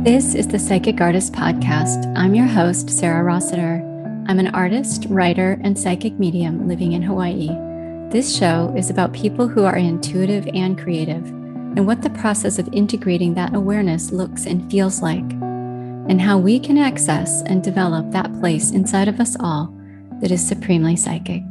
This is the Psychic Artist Podcast. I'm your host, Sarah Rossiter. I'm an artist, writer, and psychic medium living in Hawaii. This show is about people who are intuitive and creative, and what the process of integrating that awareness looks and feels like, and how we can access and develop that place inside of us all that is supremely psychic.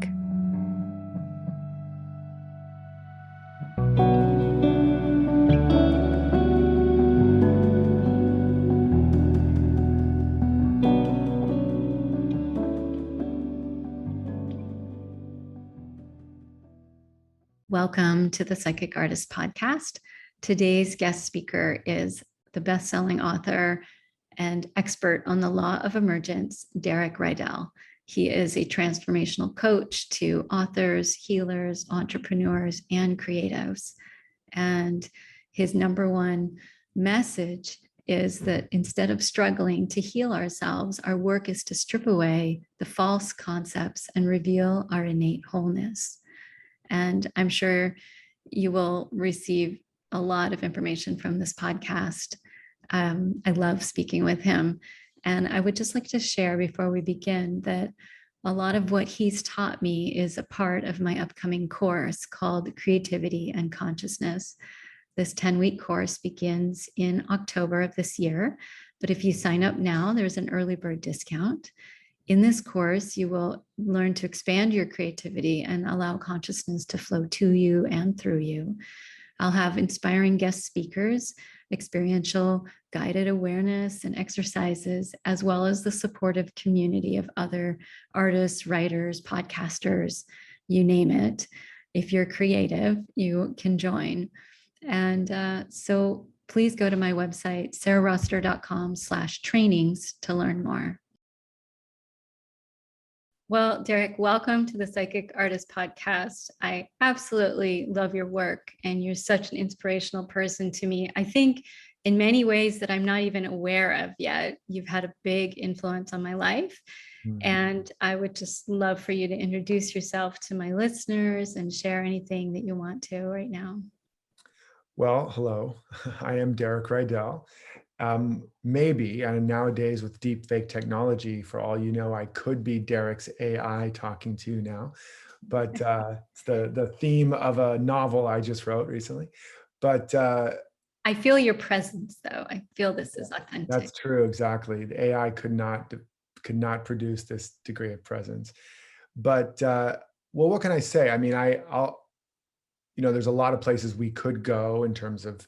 Welcome to the Psychic Artist Podcast. Today's guest speaker is the best-selling author and expert on the Law of Emergence, Rydall. He is a transformational coach to authors, healers, entrepreneurs, and creatives. And his number one message is that instead of struggling to heal ourselves, our work is to strip away the false concepts and reveal our innate wholeness. And I'm sure you will receive a lot of information from this podcast. I love speaking with him. And I would just like to share before we begin that a lot of what he's taught me is a part of my upcoming course called Creativity and Consciousness. This 10-week course begins in October of this year. But if you sign up now, there's an early bird discount. In this course, you will learn to expand your creativity and allow consciousness to flow to you and through you. I'll have inspiring guest speakers, experiential guided awareness and exercises, as well as the supportive community of other artists, writers, podcasters, you name it. If you're creative, you can join. And so please go to my website, sarahrossiter.com/trainings to learn more. Well, Derek, welcome to the Psychic Artist Podcast. I absolutely love your work, and you're such an inspirational person to me. I think in many ways that I'm not even aware of yet. You've had a big influence on my life. And I would just love for you to introduce yourself to my listeners and share anything that you want to right now. Well, hello, I am Derek Rydall. Maybe, and nowadays with deep fake technology, for all you know, I could be Derek's AI talking to you now, but it's the theme of a novel I just wrote recently. But I feel your presence, though. I feel this is authentic. That's true, exactly. The AI could not produce this degree of presence. But well, what can I say? I mean, I'll there's a lot of places we could go in terms of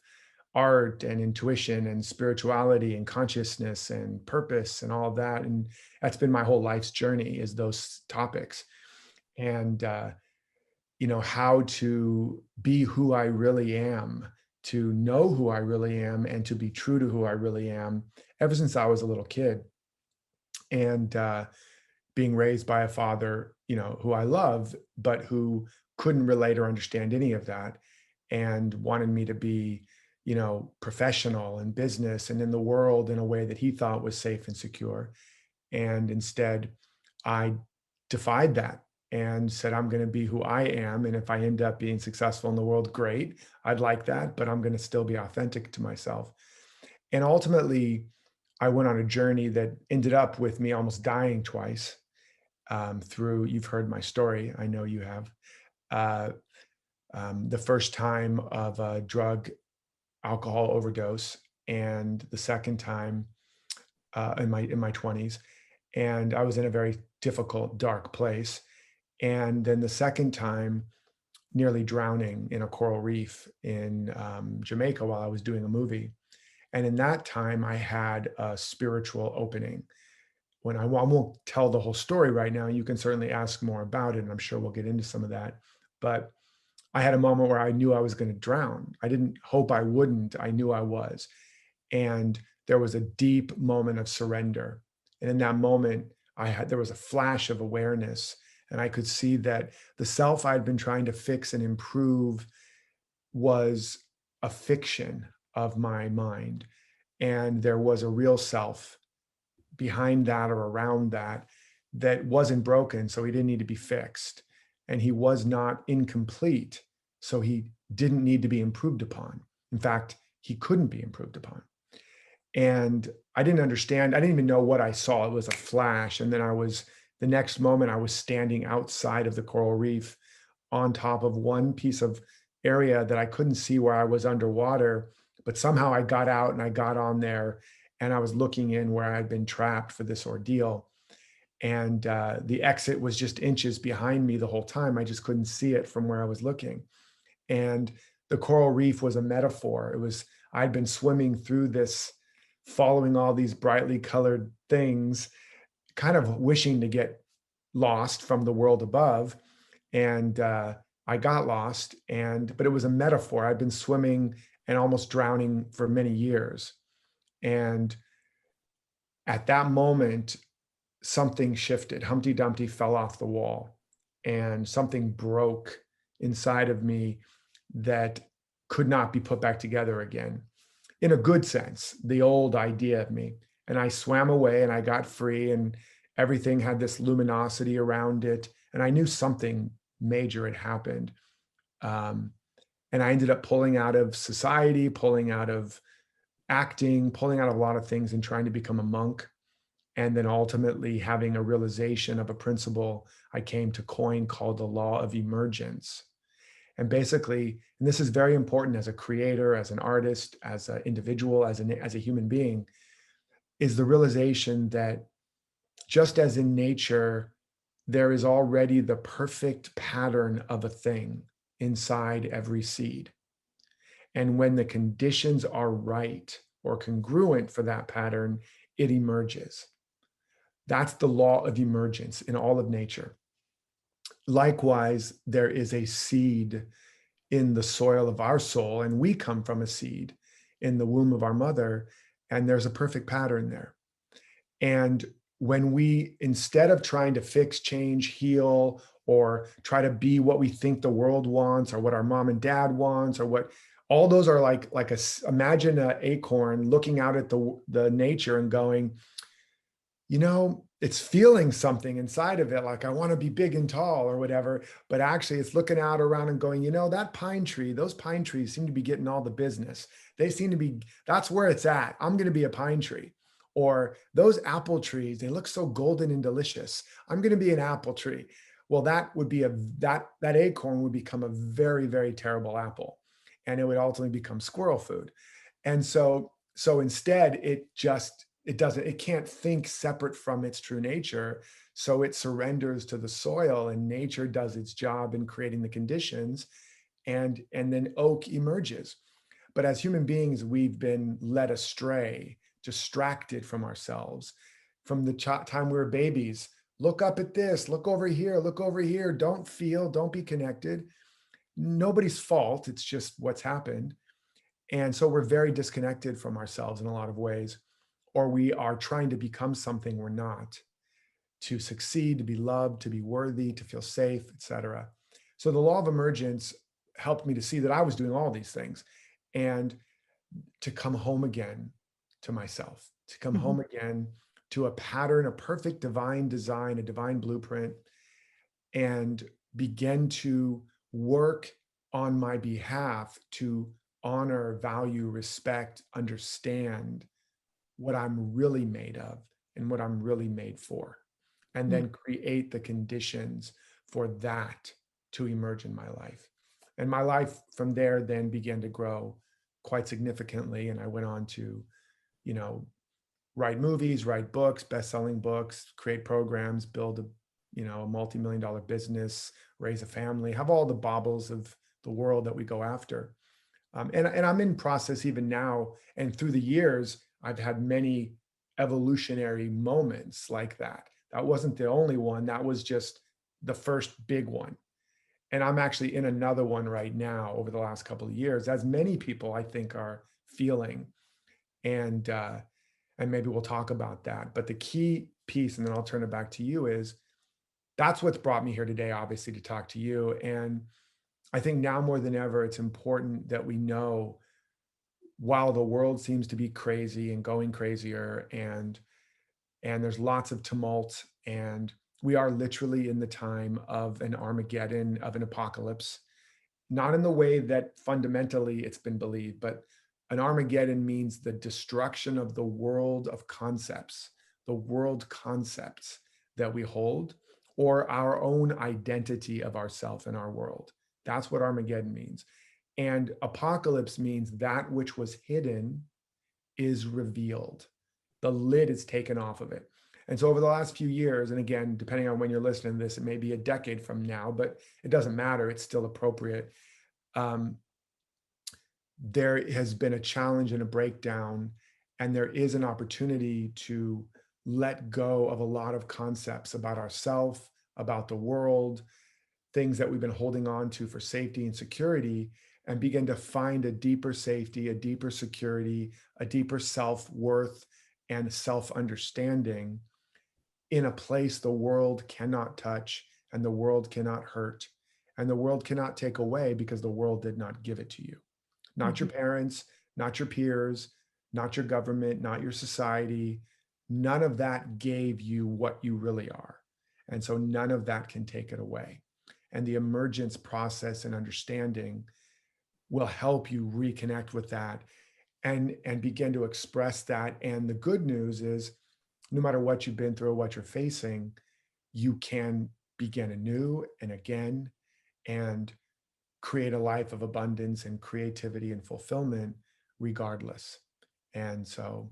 art and intuition and spirituality and consciousness and purpose and all of that. And that's been my whole life's journey, is those topics. And, how to be who I really am, to know who I really am, and to be true to who I really am ever since I was a little kid. And being raised by a father, who I love, but who couldn't relate or understand any of that, and wanted me to be professional in business and in the world in a way that he thought was safe and secure. And instead, I defied that and said, I'm going to be who I am. And if I end up being successful in the world, great. I'd like that, but I'm going to still be authentic to myself. And ultimately, I went on a journey that ended up with me almost dying twice through, you've heard my story. I know you have. The first time of a drug alcohol overdose, and the second time in my 20s, and I was in a very difficult, dark place. And then the second time, nearly drowning in a coral reef in Jamaica while I was doing a movie. And in that time, I had a spiritual opening. When I won't tell the whole story right now, you can certainly ask more about it, and I'm sure we'll get into some of that. But I had a moment where I knew I was going to drown. I didn't hope I wouldn't. I knew I was. And there was a deep moment of surrender. And in that moment, there was a flash of awareness. And I could see that the self I'd been trying to fix and improve was a fiction of my mind. And there was a real self behind that or around that wasn't broken. So he didn't need to be fixed. And he was not incomplete. So he didn't need to be improved upon. In fact, he couldn't be improved upon. And I didn't understand. I didn't even know what I saw. It was a flash. And then the next moment, I was standing outside of the coral reef on top of one piece of area that I couldn't see where I was underwater. But somehow I got out and I got on there and I was looking in where I had been trapped for this ordeal. And the exit was just inches behind me the whole time. I just couldn't see it from where I was looking. And the coral reef was a metaphor. I'd been swimming through this, following all these brightly colored things, kind of wishing to get lost from the world above. And I got lost, but it was a metaphor. I'd been swimming and almost drowning for many years. And at that moment, something shifted. Humpty Dumpty fell off the wall, and something broke inside of me that could not be put back together again, in a good sense, the old idea of me. And I swam away and I got free, and everything had this luminosity around it. And I knew something major had happened. Um, and I ended up pulling out of society, pulling out of acting, pulling out of a lot of things and trying to become a monk. And then ultimately having a realization of a principle I came to coin called the Law of Emergence. And basically, and this is very important as a creator, as an artist, as an individual, as a human being, is the realization that just as in nature, there is already the perfect pattern of a thing inside every seed. And when the conditions are right or congruent for that pattern, it emerges. That's the law of emergence in all of nature. Likewise, there is a seed in the soil of our soul, and we come from a seed in the womb of our mother, and there's a perfect pattern there. And when we, instead of trying to fix, change, heal, or try to be what we think the world wants, or what our mom and dad wants, or what all those are imagine an acorn looking out at the nature and going, it's feeling something inside of it, like I want to be big and tall or whatever, but actually it's looking out around and going, that pine tree, those pine trees seem to be getting all the business. They seem to be, that's where it's at. I'm going to be a pine tree. Or those apple trees, they look so golden and delicious. I'm going to be an apple tree. Well, that would be that acorn would become a very, very terrible apple, and it would ultimately become squirrel food. And so instead it can't think separate from its true nature. So it surrenders to the soil, and nature does its job in creating the conditions, and then oak emerges. But as human beings, we've been led astray, distracted from ourselves from the time we were babies. Look up at this, look over here, don't feel, don't be connected. Nobody's fault, it's just what's happened. And so we're very disconnected from ourselves in a lot of ways, or we are trying to become something we're not, to succeed, to be loved, to be worthy, to feel safe, etc. So the law of emergence helped me to see that I was doing all these things, and to come home again to myself, to come home again to a pattern, a perfect divine design, a divine blueprint, and begin to work on my behalf to honor, value, respect, understand what I'm really made of and what I'm really made for, and then create the conditions for that to emerge in my life. And my life from there then began to grow quite significantly. And I went on to, write movies, write books, best-selling books, create programs, build a multi-million-dollar business, raise a family, have all the baubles of the world that we go after. And I'm in process even now. And through the years, I've had many evolutionary moments like that. That wasn't the only one. That was just the first big one. And I'm actually in another one right now over the last couple of years, as many people I think are feeling. And maybe we'll talk about that. But the key piece, and then I'll turn it back to you, is that's what's brought me here today, obviously, to talk to you. And I think now more than ever, it's important that we know, while the world seems to be crazy and going crazier, and there's lots of tumult, and we are literally in the time of an Armageddon, of an apocalypse. not in the way that fundamentally it's been believed, but an Armageddon means the destruction of the world of concepts, the world concepts that we hold, or our own identity of ourself and our world. That's what Armageddon means. And apocalypse means that which was hidden is revealed. The lid is taken off of it. And so over the last few years, and again, depending on when you're listening to this, it may be a decade from now, but it doesn't matter. It's still appropriate. Um, there has been a challenge and a breakdown, and there is an opportunity to let go of a lot of concepts about ourselves, about the world, things that we've been holding on to for safety and security, and begin to find a deeper safety, a deeper security, a deeper self-worth and self-understanding in a place the world cannot touch and the world cannot hurt and the world cannot take away, because the world did not give it to you. Not your Mhm. parents, not your peers, not your government, not your society. None of that gave you what you really are. And so none of that can take it away. And the emergence process and understanding will help you reconnect with that and begin to express that. And the good news is, no matter what you've been through or what you're facing, you can begin anew and again and create a life of abundance and creativity and fulfillment regardless. And so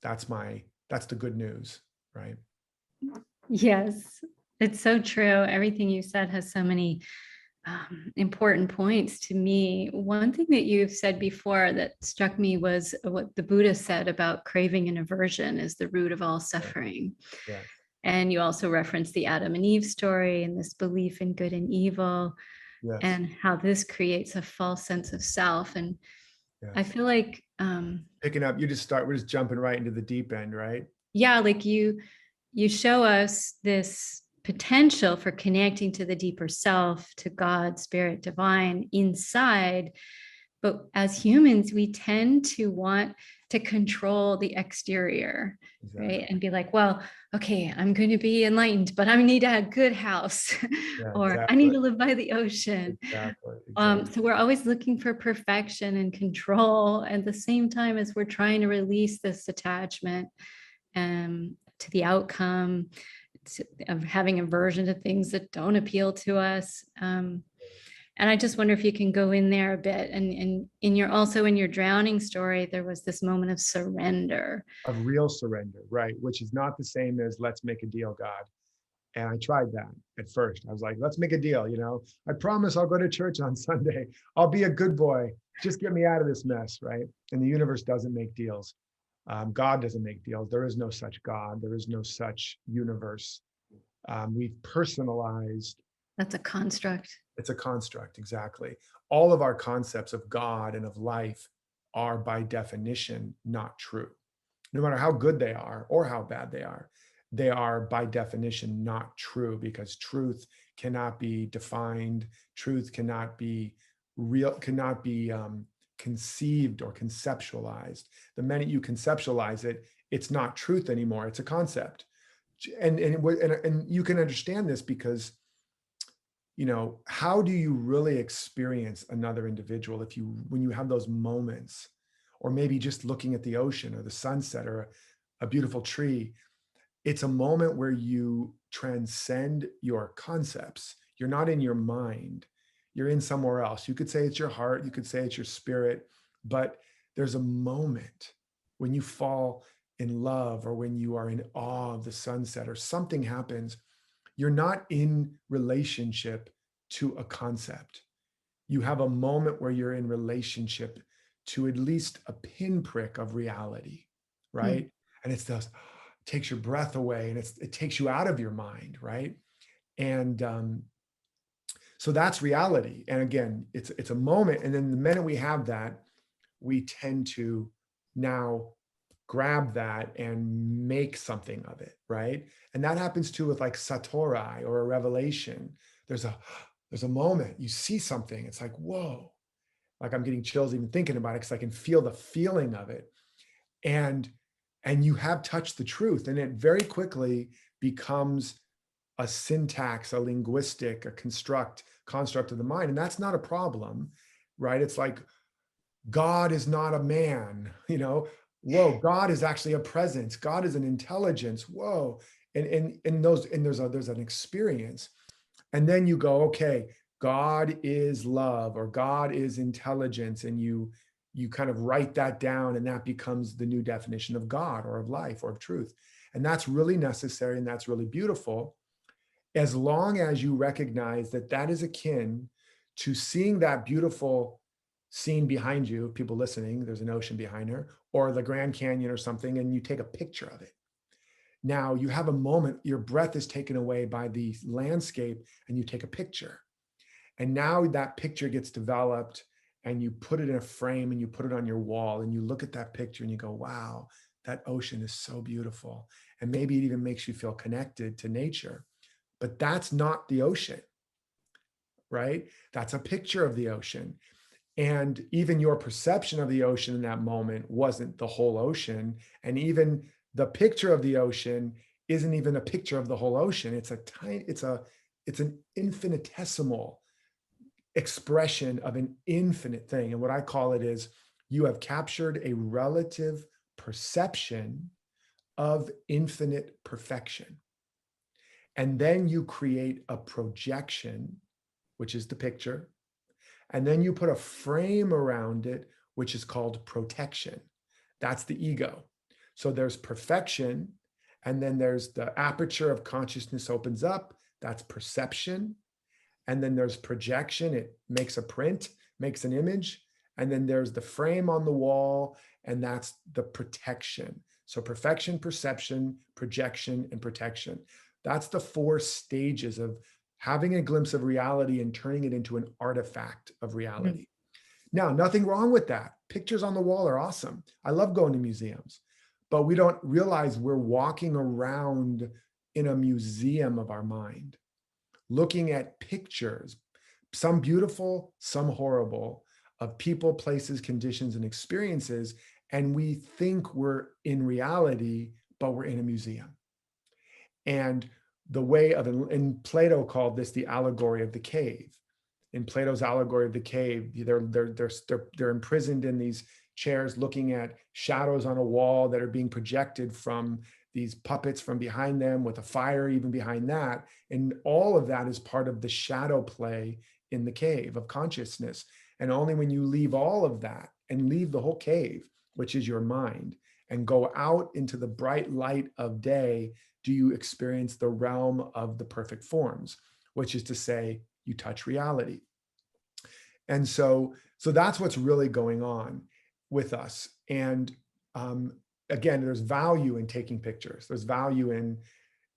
that's the good news, right? Yes, it's so true. Everything you said has so many important points to me. One thing that you've said before that struck me was what the Buddha said about craving and aversion is the root of all Yeah. suffering. Yes. And you also referenced the Adam and Eve story and this belief in good and evil Yes. and how this creates a false sense of self. And I Yes. feel like, Picking up, we're just jumping right into the deep end, right? yeah, like you show us this potential for connecting to the deeper self, to God, spirit, divine inside. But as humans, we tend to want to control the exterior, right? Exactly. And be like, well, okay, I'm going to be enlightened, but I need a good house, Yeah, or I need exactly. to live by the ocean. Exactly. Exactly. So we're always looking for perfection and control at the same time as we're trying to release this attachment to the outcome, of having aversion to things that don't appeal to us. And I just wonder if you can go in there a bit. And in your also in your drowning story, there was this moment of surrender. Of real surrender, right? Which is not the same as let's make a deal, God. And I tried that at first. I was like, let's make a deal. I promise I'll go to church on Sunday. I'll be a good boy. Just get me out of this mess, right? And the universe doesn't make deals. God doesn't make deals. There is no such God. There is no such universe. We've personalized. That's a construct. It's a construct, exactly. All of our concepts of God and of life are by definition not true. No matter how good they are or how bad they are by definition not true, because truth cannot be defined. Truth cannot be real, cannot be conceived or conceptualized. The minute you conceptualize it, it's not truth anymore. It's a concept. And you can understand this because, how do you really experience another individual when you have those moments, or maybe just looking at the ocean or the sunset or a beautiful tree? It's a moment where you transcend your concepts. You're not in your mind. You're in somewhere else. You could say it's your heart. You could say it's your spirit, but there's a moment when you fall in love, or when you are in awe of the sunset, or something happens. You're not in relationship to a concept. You have a moment where you're in relationship to at least a pinprick of reality, Mm. right? And it's those, takes your breath away, and it takes you out of your mind, right? And so that's reality. And again, it's a moment. And then the minute we have that, we tend to now grab that and make something of it, right? And that happens too with like satori or a revelation. There's a moment you see something, it's like, whoa, like I'm getting chills even thinking about it, because I can feel the feeling of it. And you have touched the truth, and it very quickly becomes a syntax, a linguistic, a construct of the mind. And that's not a problem, right? It's like, God is not a man, whoa, God is actually a presence. God is an intelligence. Whoa. And there's an experience. And then you go, okay, God is love, or God is intelligence. And you kind of write that down, and that becomes the new definition of God or of life or of truth. And that's really necessary, and that's really beautiful, as long as you recognize that that is akin to seeing that beautiful scene behind you, people listening, there's an ocean behind her, or the Grand Canyon or something, and you take a picture of it. Now you have a moment, your breath is taken away by the landscape, and you take a picture. And now that picture gets developed, and you put it in a frame, and you put it on your wall, and you look at that picture and you go, wow, that ocean is so beautiful. And maybe it even makes you feel connected to nature. But that's not the ocean, right? That's a picture of the ocean. And even your perception of the ocean in that moment wasn't the whole ocean. And even the picture of the ocean isn't even a picture of the whole ocean. It's an infinitesimal expression of an infinite thing. And what I call it is, you have captured a relative perception of infinite perfection. And then you create a projection, which is the picture. And then you put a frame around it, which is called protection. That's the ego. So there's perfection. And then there's the aperture of consciousness opens up. That's perception. And then there's projection. It makes a print, makes an image. And then there's the frame on the wall, and that's the protection. So perfection, perception, projection, and protection. That's the 4 stages of having a glimpse of reality and turning it into an artifact of reality. Now, nothing wrong with that. Pictures on the wall are awesome. I love going to museums, but we don't realize we're walking around in a museum of our mind, looking at pictures, some beautiful, some horrible, of people, places, conditions, and experiences. And we think we're in reality, but we're in a museum. And the way of, and Plato called this the allegory of the cave. In Plato's allegory of the cave, they're imprisoned in these chairs, looking at shadows on a wall that are being projected from these puppets from behind them, with a fire even behind that. And all of that is part of the shadow play in the cave of consciousness. And only when you leave all of that and leave the whole cave, which is your mind, and go out into the bright light of day, do you experience the realm of the perfect forms, which is to say, you touch reality. And so that's what's really going on with us. And again, there's value in taking pictures. There's value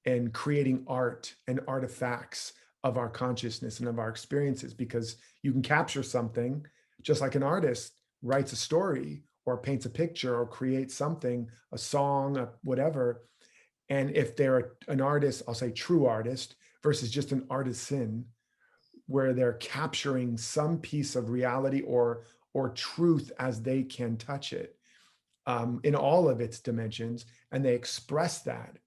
in creating art and artifacts of our consciousness and of our experiences, because you can capture something just like an artist writes a story or paints a picture or creates something, a song, whatever. And if they're an artist, I'll say true artist, versus just an artisan, where they're capturing some piece of reality or truth as they can touch it, in all of its dimensions, and they express that.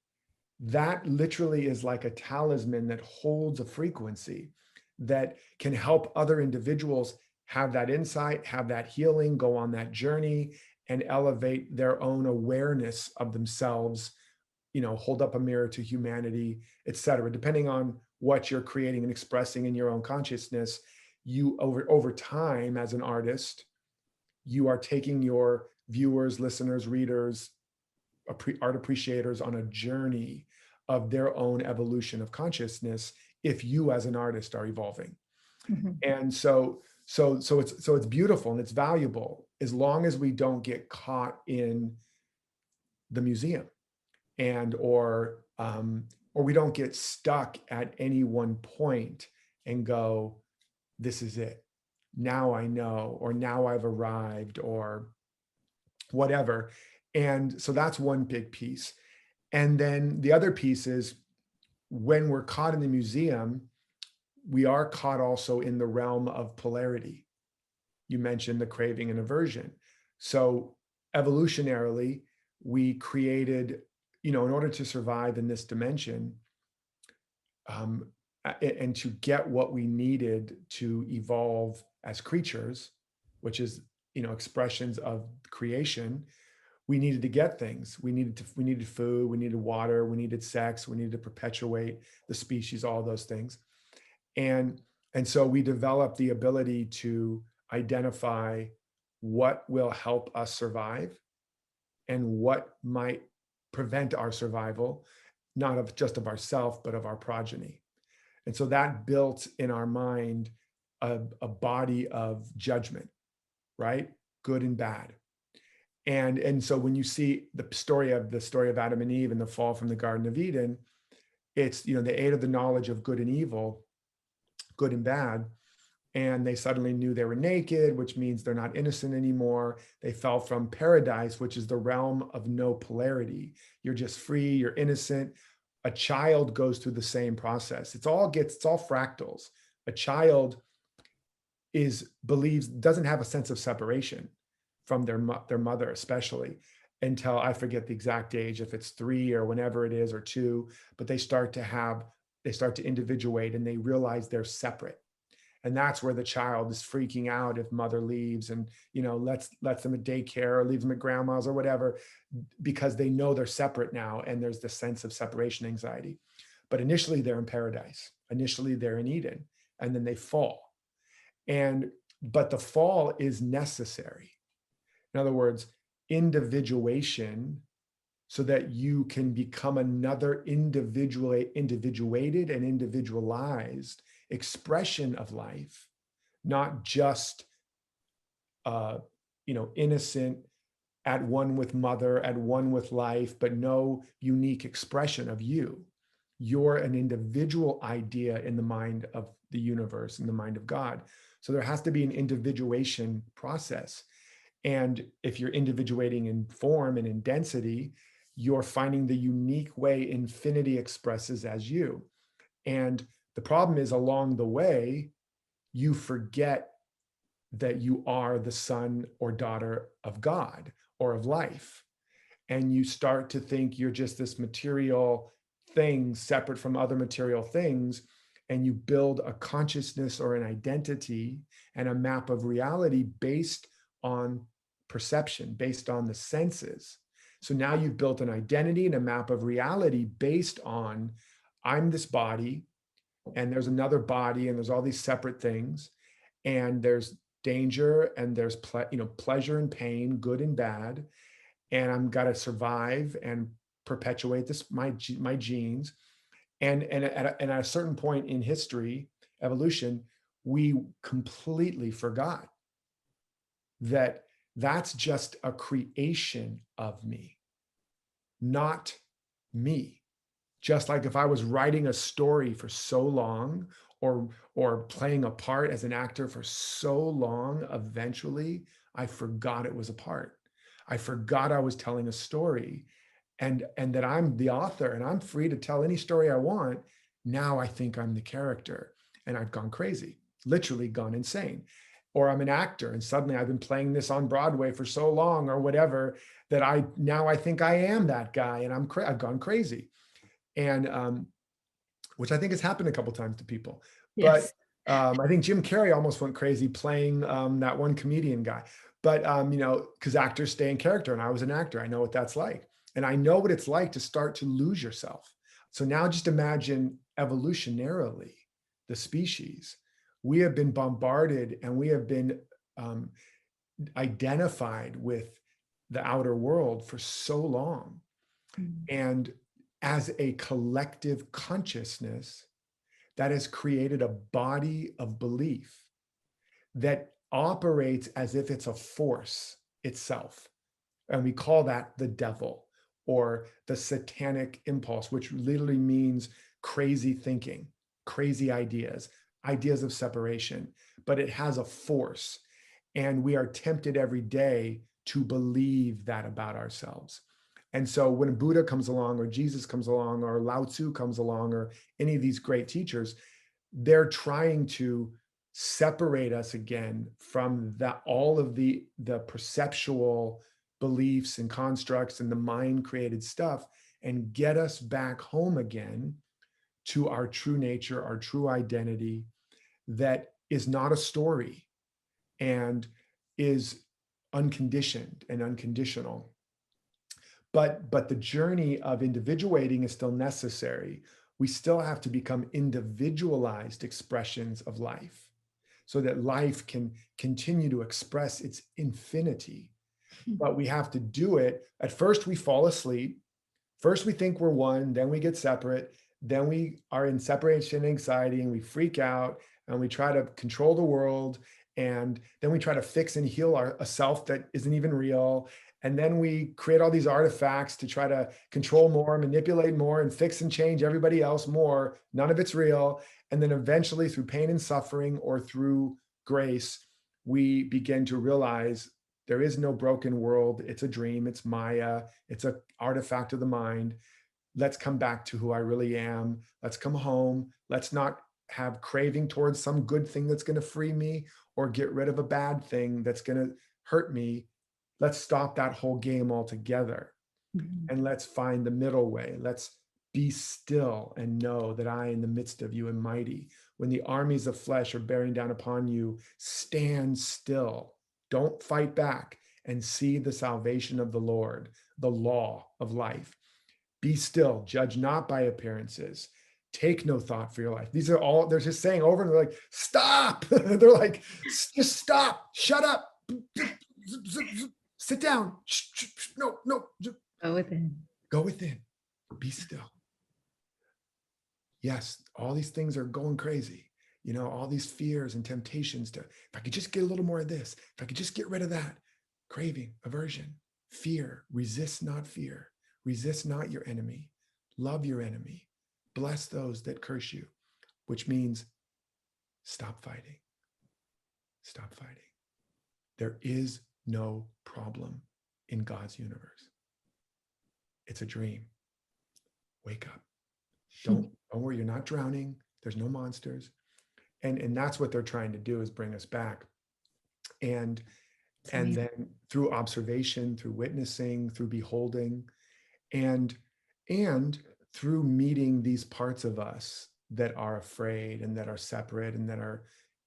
That literally is like a talisman that holds a frequency that can help other individuals have that insight, have that healing, go on that journey, and elevate their own awareness of themselves, hold up a mirror to humanity, et cetera. Depending on what you're creating and expressing in your own consciousness, you over time as an artist, you are taking your viewers, listeners, readers, art appreciators on a journey of their own evolution of consciousness, if you as an artist are evolving. Mm-hmm. And so it's beautiful and it's valuable, as long as we don't get caught in the museum, and or we don't get stuck at any one point and go, this is it, now I know, or now I've arrived, or whatever. And so that's one big piece. And then the other piece is, when we're caught in the museum, we are caught also in the realm of polarity. You mentioned the craving and aversion. So evolutionarily, we created, in order to survive in this dimension, and to get what we needed to evolve as creatures, which is, expressions of creation. We needed to get things. We needed food, we needed water, we needed sex, we needed to perpetuate the species, all those things. And and so we developed the ability to identify what will help us survive and what might prevent our survival, not of just of ourself, but of our progeny. And so that built in our mind a body of judgment, right? Good and bad. And so when you see the story of Adam and Eve and the fall from the Garden of Eden, it's, they ate of the knowledge of good and evil, good and bad, and they suddenly knew they were naked, which means they're not innocent anymore. They fell from paradise, which is the realm of no polarity. You're just free, you're innocent. A child goes through the same process. It's all fractals. A child doesn't have a sense of separation from their mother, especially until, I forget the exact age, if it's 3 or whenever it is, or 2, but they start to individuate and they realize they're separate. And that's where the child is freaking out if mother leaves and, lets them at daycare or leaves them at grandma's or whatever, because they know they're separate now, and there's this sense of separation anxiety. But initially they're in paradise. Initially they're in Eden, and then they fall. But the fall is necessary. In other words, individuation, so that you can become another individuated and individualized expression of life, not just innocent, at one with mother, at one with life, but no unique expression of you. You're an individual idea in the mind of the universe, in the mind of God. So there has to be an individuation process. And if you're individuating in form and in density, you're finding the unique way infinity expresses as you. And the problem is, along the way, you forget that you are the son or daughter of God or of life. And you start to think you're just this material thing separate from other material things. And you build a consciousness or an identity and a map of reality based on perception, based on the senses. So now you've built an identity and a map of reality based on, I'm this body, and there's another body, and there's all these separate things, and there's danger, and there's pleasure and pain, good and bad, and I'm got to survive and perpetuate my genes. And at a certain point in history, evolution, we completely forgot that that's just a creation of me, not me. Just like if I was writing a story for so long, or playing a part as an actor for so long, eventually I forgot it was a part. I forgot I was telling a story, and that I'm the author and I'm free to tell any story I want. Now I think I'm the character, and I've gone crazy, literally gone insane. Or I'm an actor and suddenly I've been playing this on Broadway for so long or whatever, that I think I am that guy, and I've gone crazy. And which I think has happened a couple of times to people. But Yes. I think Jim Carrey almost went crazy playing that one comedian guy. But because actors stay in character, and I was an actor, I know what that's like, and I know what it's like to start to lose yourself. So now just imagine evolutionarily, the species. We have been bombarded, and we have been um, identified with the outer world for so long. Mm. And as a collective consciousness, that has created a body of belief that operates as if it's a force itself. And we call that the devil, or the satanic impulse, which literally means crazy thinking, crazy ideas, ideas of separation. But it has a force. And we are tempted every day to believe that about ourselves. And so when Buddha comes along, or Jesus comes along, or Lao Tzu comes along, or any of these great teachers, they're trying to separate us again from all of the perceptual beliefs and constructs and the mind created stuff, and get us back home again to our true nature, our true identity, that is not a story and is unconditioned and unconditional. But the journey of individuating is still necessary. We still have to become individualized expressions of life so that life can continue to express its infinity. But we have to do it. At first, we fall asleep. First, we think we're one, then we get separate. Then we are in separation anxiety and we freak out and we try to control the world. And then we try to fix and heal a self that isn't even real. And then we create all these artifacts to try to control more, manipulate more, and fix and change everybody else more. None of it's real. And then eventually, through pain and suffering or through grace, we begin to realize there is no broken world. It's a dream. It's Maya. It's an artifact of the mind. Let's come back to who I really am. Let's come home. Let's not have craving towards some good thing that's going to free me or get rid of a bad thing that's going to hurt me. Let's stop that whole game altogether. Mm-hmm. And let's find the middle way. Let's be still and know that I, in the midst of you, am mighty. When the armies of flesh are bearing down upon you, stand still. Don't fight back and see the salvation of the Lord, the law of life. Be still, judge not by appearances. Take no thought for your life. These are all, they're just saying over and they're like, stop. They're like, just stop, shut up, sit down. No. Go within. Go within. Be still. Yes, all these things are going crazy. You know, all these fears and temptations to, if I could just get a little more of this, if I could just get rid of that. Craving, aversion, fear, resist not fear. Resist not your enemy. Love your enemy. Bless those that curse you, which means stop fighting. Stop fighting. There is no problem in God's universe. It's a dream. Wake up. Don't worry, you're not drowning. There's no monsters. And that's what they're trying to do, is bring us back. And then through observation, through witnessing, through beholding, and through meeting these parts of us that are afraid and that are separate and that are,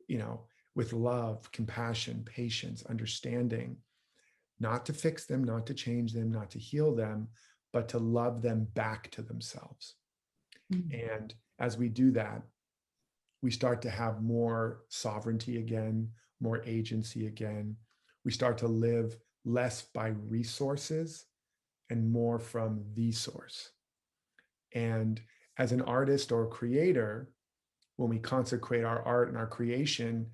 you know, with love, compassion, patience, understanding, not to fix them, not to change them, not to heal them, but to love them back to themselves. Mm-hmm. And as we do that, we start to have more sovereignty again, more agency again. We start to live less by resources and more from the source. And as an artist or creator, when we consecrate our art and our creation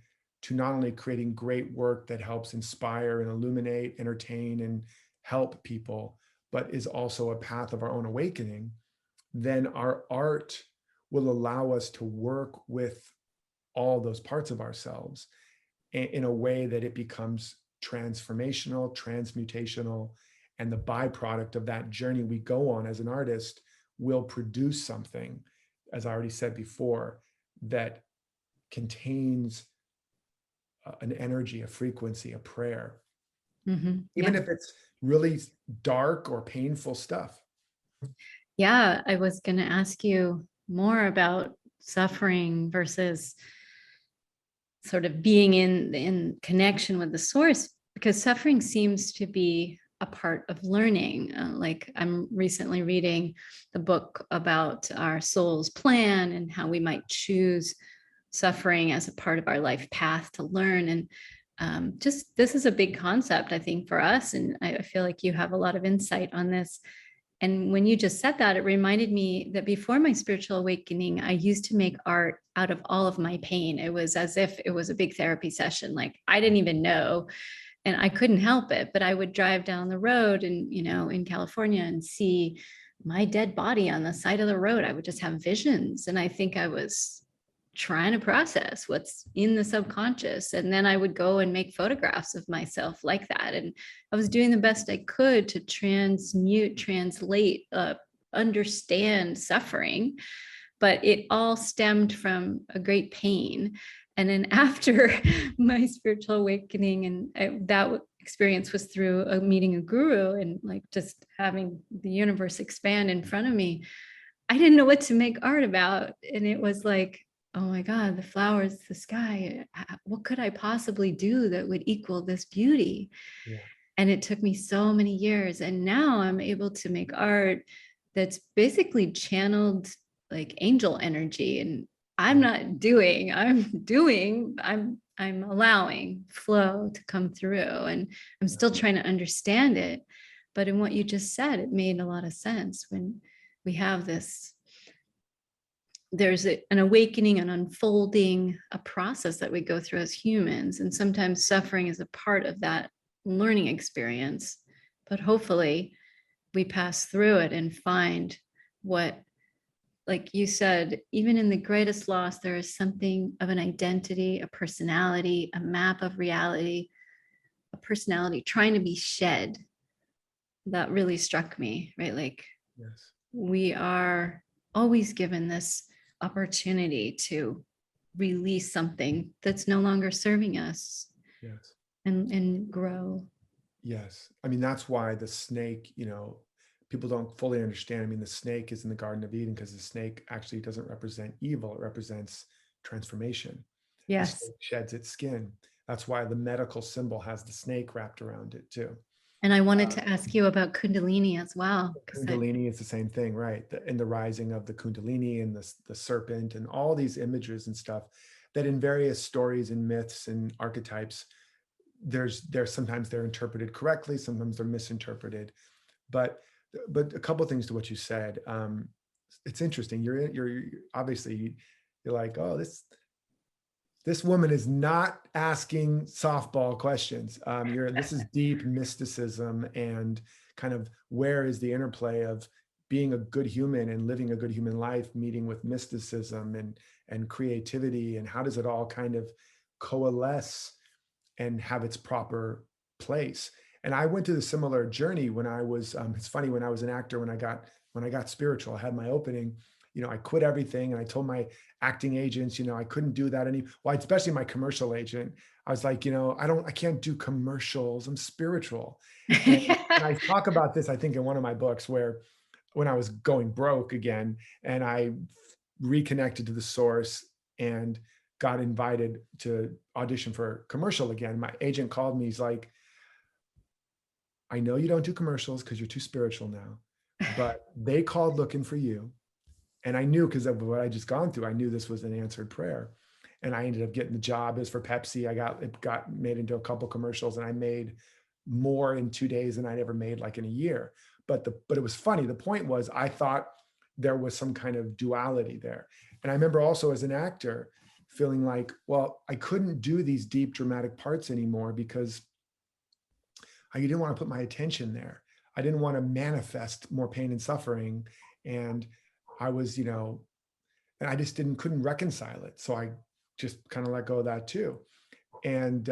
to not only creating great work that helps inspire and illuminate, entertain, and help people, but is also a path of our own awakening, then our art will allow us to work with all those parts of ourselves in a way that it becomes transformational, transmutational, and the byproduct of that journey we go on as an artist will produce something, as I already said before, that contains an energy, a frequency, a prayer, even if it's really dark or painful stuff. Yeah, I was going to ask you more about suffering versus sort of being in connection with the source, because suffering seems to be a part of learning. Like I'm recently reading the book about our soul's plan and how we might choose suffering as a part of our life path to learn. And just this is a big concept, I think, for us. And I feel like you have a lot of insight on this. And when you just said that, it reminded me that before my spiritual awakening, I used to make art out of all of my pain. It was as if it was a big therapy session. Like I didn't even know, and I couldn't help it, but I would drive down the road and, you know, in California and see my dead body on the side of the road. I would just have visions. And I think I was trying to process what's in the subconscious. And then I would go and make photographs of myself like that. And I was doing the best I could to transmute, translate, understand suffering, but it all stemmed from a great pain. And then after my spiritual awakening, and that experience was through meeting a guru and like just having the universe expand in front of me, I didn't know what to make art about. And it was like, oh my God, the flowers, the sky, what could I possibly do that would equal this beauty? Yeah. And it took me so many years. And now I'm able to make art that's basically channeled like angel energy. And I'm Yeah. not doing, I'm allowing flow to come through. And I'm Yeah. still trying to understand it. But in what you just said, it made a lot of sense when we have this, there's an awakening, an unfolding, a process that we go through as humans. And sometimes suffering is a part of that learning experience. But hopefully we pass through it and find what, like you said, even in the greatest loss, there is something of an identity, a personality, a map of reality, a personality trying to be shed. That really struck me, right? Like Yes. we are always given this opportunity to release something that's no longer serving us Yes. and grow. Yes. I mean, that's why the snake, people don't fully understand. I mean, the snake is in the Garden of Eden because the snake actually doesn't represent evil, it represents transformation. The Yes. snake sheds its skin. That's why the medical symbol has the snake wrapped around it too. And I wanted Uh, to ask you about Kundalini as well, because I, Kundalini is the same thing, right? And the rising of the Kundalini and the serpent and all these images and stuff that in various stories and myths and archetypes, there's sometimes they're interpreted correctly, sometimes they're misinterpreted. But a couple of things to what you said. It's interesting. You're obviously you're like, oh, this woman is not asking softball questions. This is deep mysticism and kind of where is the interplay of being a good human and living a good human life, meeting with mysticism and creativity, and how does it all kind of coalesce and have its proper place. And I went through a similar journey when I was. It's funny, when I was an actor, when I got spiritual, I had my opening. I quit everything, and I told my acting agents, I couldn't do that any. Well, especially my commercial agent, I was like, I can't do commercials. I'm spiritual, and I talk about this, I think, in one of my books, where when I was going broke again, and I reconnected to the source and got invited to audition for a commercial again. My agent called me. He's like, I know you don't do commercials because you're too spiritual now, but they called looking for you. And I knew, because of what I just gone through, I knew this was an answered prayer. And I ended up getting the job. It was for Pepsi. It got made into a couple commercials, and I made more in 2 days than I'd ever made like in a year. But it was funny. The point was, I thought there was some kind of duality there. And I remember also as an actor feeling like, well, I couldn't do these deep dramatic parts anymore because I didn't want to put my attention there. I didn't want to manifest more pain and suffering. And I was, and I just couldn't reconcile it. So I just kind of let go of that too. And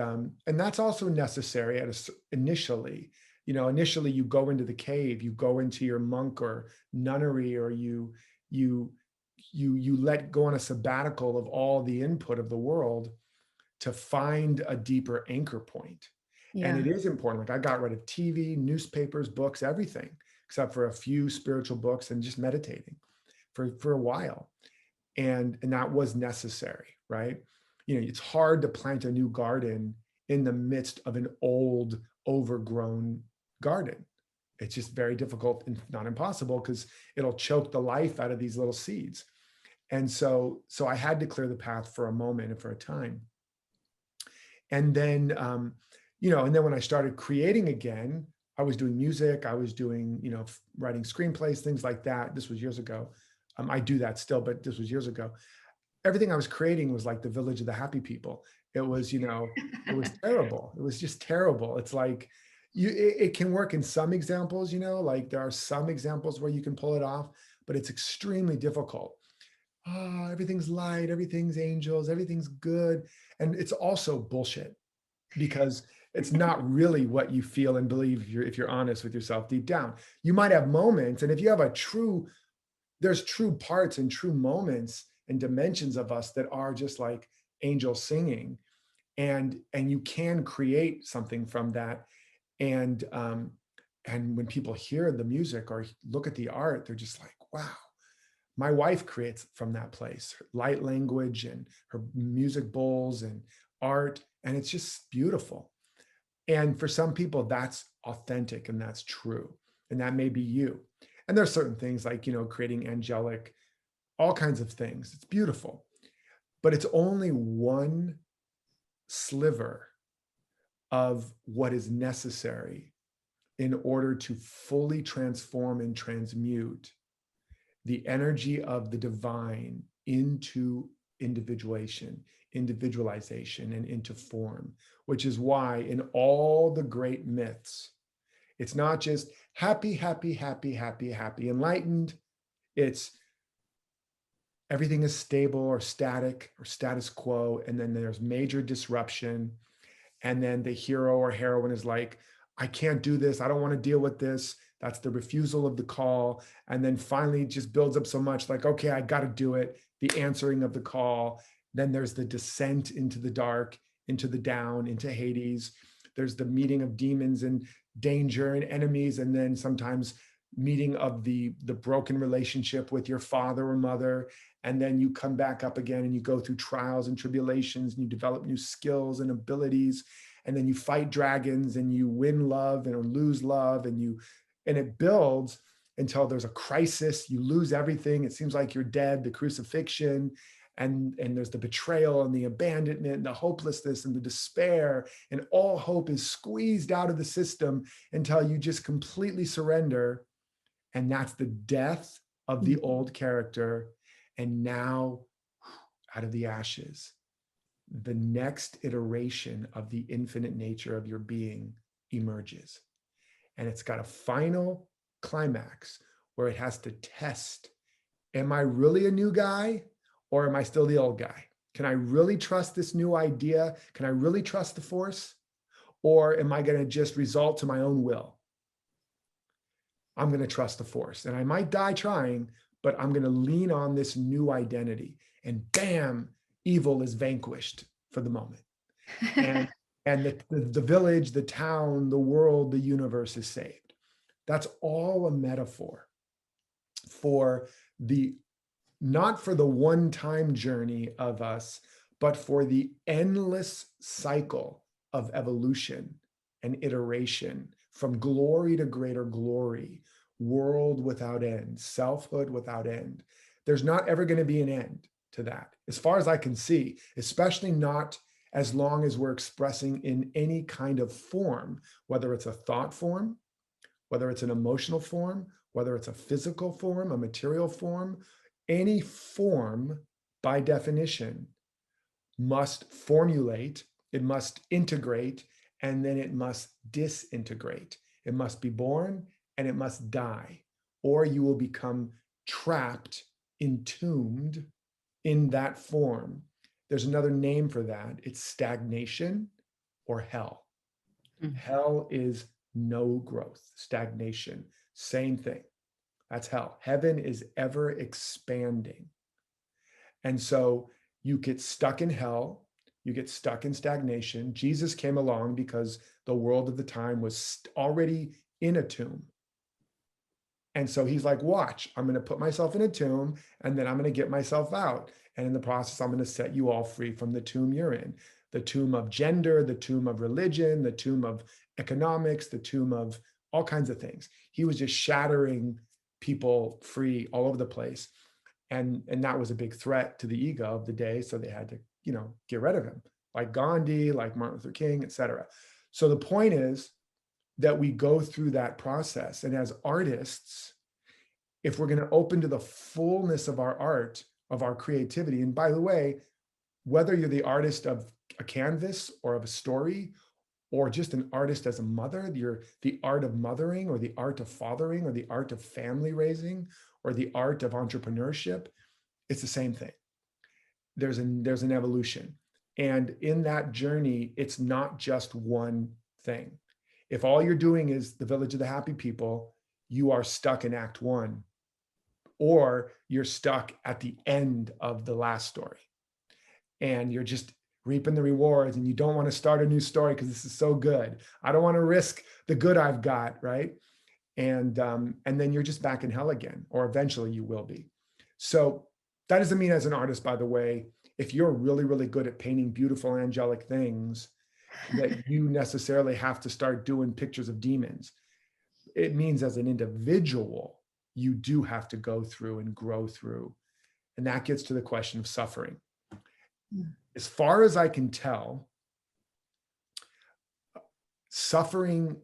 that's also necessary initially. Initially you go into the cave, you go into your monk or nunnery, or you let go on a sabbatical of all the input of the world to find a deeper anchor point. And yeah. it is important. Like I got rid of TV, newspapers, books, everything, except for a few spiritual books and just meditating for a while. And that was necessary, right? It's hard to plant a new garden in the midst of an old, overgrown garden. It's just very difficult and not impossible, because it'll choke the life out of these little seeds. And so I had to clear the path for a moment and for a time. And then, and then when I started creating again, I was doing music, I was doing, writing screenplays, things like that. This was years ago. I do that still, but this was years ago. Everything I was creating was like the Village of the Happy People. It was, it was terrible. It was just terrible. It's like it can work in some examples, like there are some examples where you can pull it off, but it's extremely difficult. Oh, everything's light, everything's angels, everything's good. And it's also bullshit, because it's not really what you feel and believe if you're honest with yourself deep down. You might have moments, and if you have there's true parts and true moments and dimensions of us that are just like angels singing, and you can create something from that. And when people hear the music or look at the art, they're just like, wow. My wife creates from that place, her light language and her music bowls and art, and it's just beautiful. And for some people, that's authentic and that's true. And that may be you. And there's certain things like, creating angelic, all kinds of things. It's beautiful. But it's only one sliver of what is necessary in order to fully transform and transmute the energy of the divine into individualization, and into form, which is why in all the great myths, it's not just happy, happy, happy, happy, happy, enlightened. It's everything is stable or static or status quo. And then there's major disruption. And then the hero or heroine is like, I can't do this. I don't want to deal with this. That's the refusal of the call. And then finally it just builds up so much like, okay, I got to do it. The answering of the call. Then there's the descent into the dark, into the down, into Hades. There's the meeting of demons and danger and enemies. And then sometimes meeting of the broken relationship with your father or mother. And then you come back up again and you go through trials and tribulations and you develop new skills and abilities. And then you fight dragons and you win love and lose love, and it builds until there's a crisis. You lose everything. It seems like you're dead, the crucifixion, and there's the betrayal and the abandonment and the hopelessness and the despair, and all hope is squeezed out of the system until you just completely surrender. And that's the death of the old character. And now, out of the ashes, the next iteration of the infinite nature of your being emerges. And it's got a final climax where it has to test, am I really a new guy or am I still the old guy? Can I really trust this new idea? Can I really trust the force? Or am I going to just resort to my own will? I'm going to trust the force. And I might die trying, but I'm going to lean on this new identity. And bam, evil is vanquished for the moment. And the village, the town, the world, the universe is saved. That's all a metaphor for not for the one-time journey of us, but for the endless cycle of evolution and iteration from glory to greater glory, world without end, selfhood without end. There's not ever going to be an end to that, as far as I can see, especially not as long as we're expressing in any kind of form, whether it's a thought form, whether it's an emotional form, whether it's a physical form, a material form. Any form, by definition, must formulate, it must integrate, and then it must disintegrate. It must be born and it must die, or you will become trapped, entombed in that form. There's another name for that. It's stagnation or hell. Mm-hmm. Hell is no growth, stagnation, same thing. That's hell. Heaven is ever expanding. And so you get stuck in hell, you get stuck in stagnation. Jesus came along because the world of the time was already in a tomb. And so he's like, watch, I'm going to put myself in a tomb and then I'm going to get myself out. And in the process, I'm going to set you all free from the tomb you're in. The tomb of gender, the tomb of religion, the tomb of economics, the tomb of all kinds of things. He was just shattering people free all over the place. And that was a big threat to the ego of the day. So they had to, get rid of him, like Gandhi, like Martin Luther King, et cetera. So the point is that we go through that process. And as artists, if we're going to open to the fullness of our art, of our creativity, and by the way, whether you're the artist of a canvas or of a story, or just an artist as a mother, you're the art of mothering, or the art of fathering, or the art of family raising, or the art of entrepreneurship, it's the same thing. There's an evolution. And in that journey, it's not just one thing. If all you're doing is the Village of the Happy People, you are stuck in Act 1, or you're stuck at the end of the last story. And you're just reaping the rewards, and you don't want to start a new story because this is so good. I don't want to risk the good I've got, right? And then you're just back in hell again, or eventually you will be. So that doesn't mean as an artist, by the way, if you're really, really good at painting beautiful angelic things, that you necessarily have to start doing pictures of demons. It means as an individual, you do have to go through and grow through. And that gets to the question of suffering. As far as I can tell, suffering,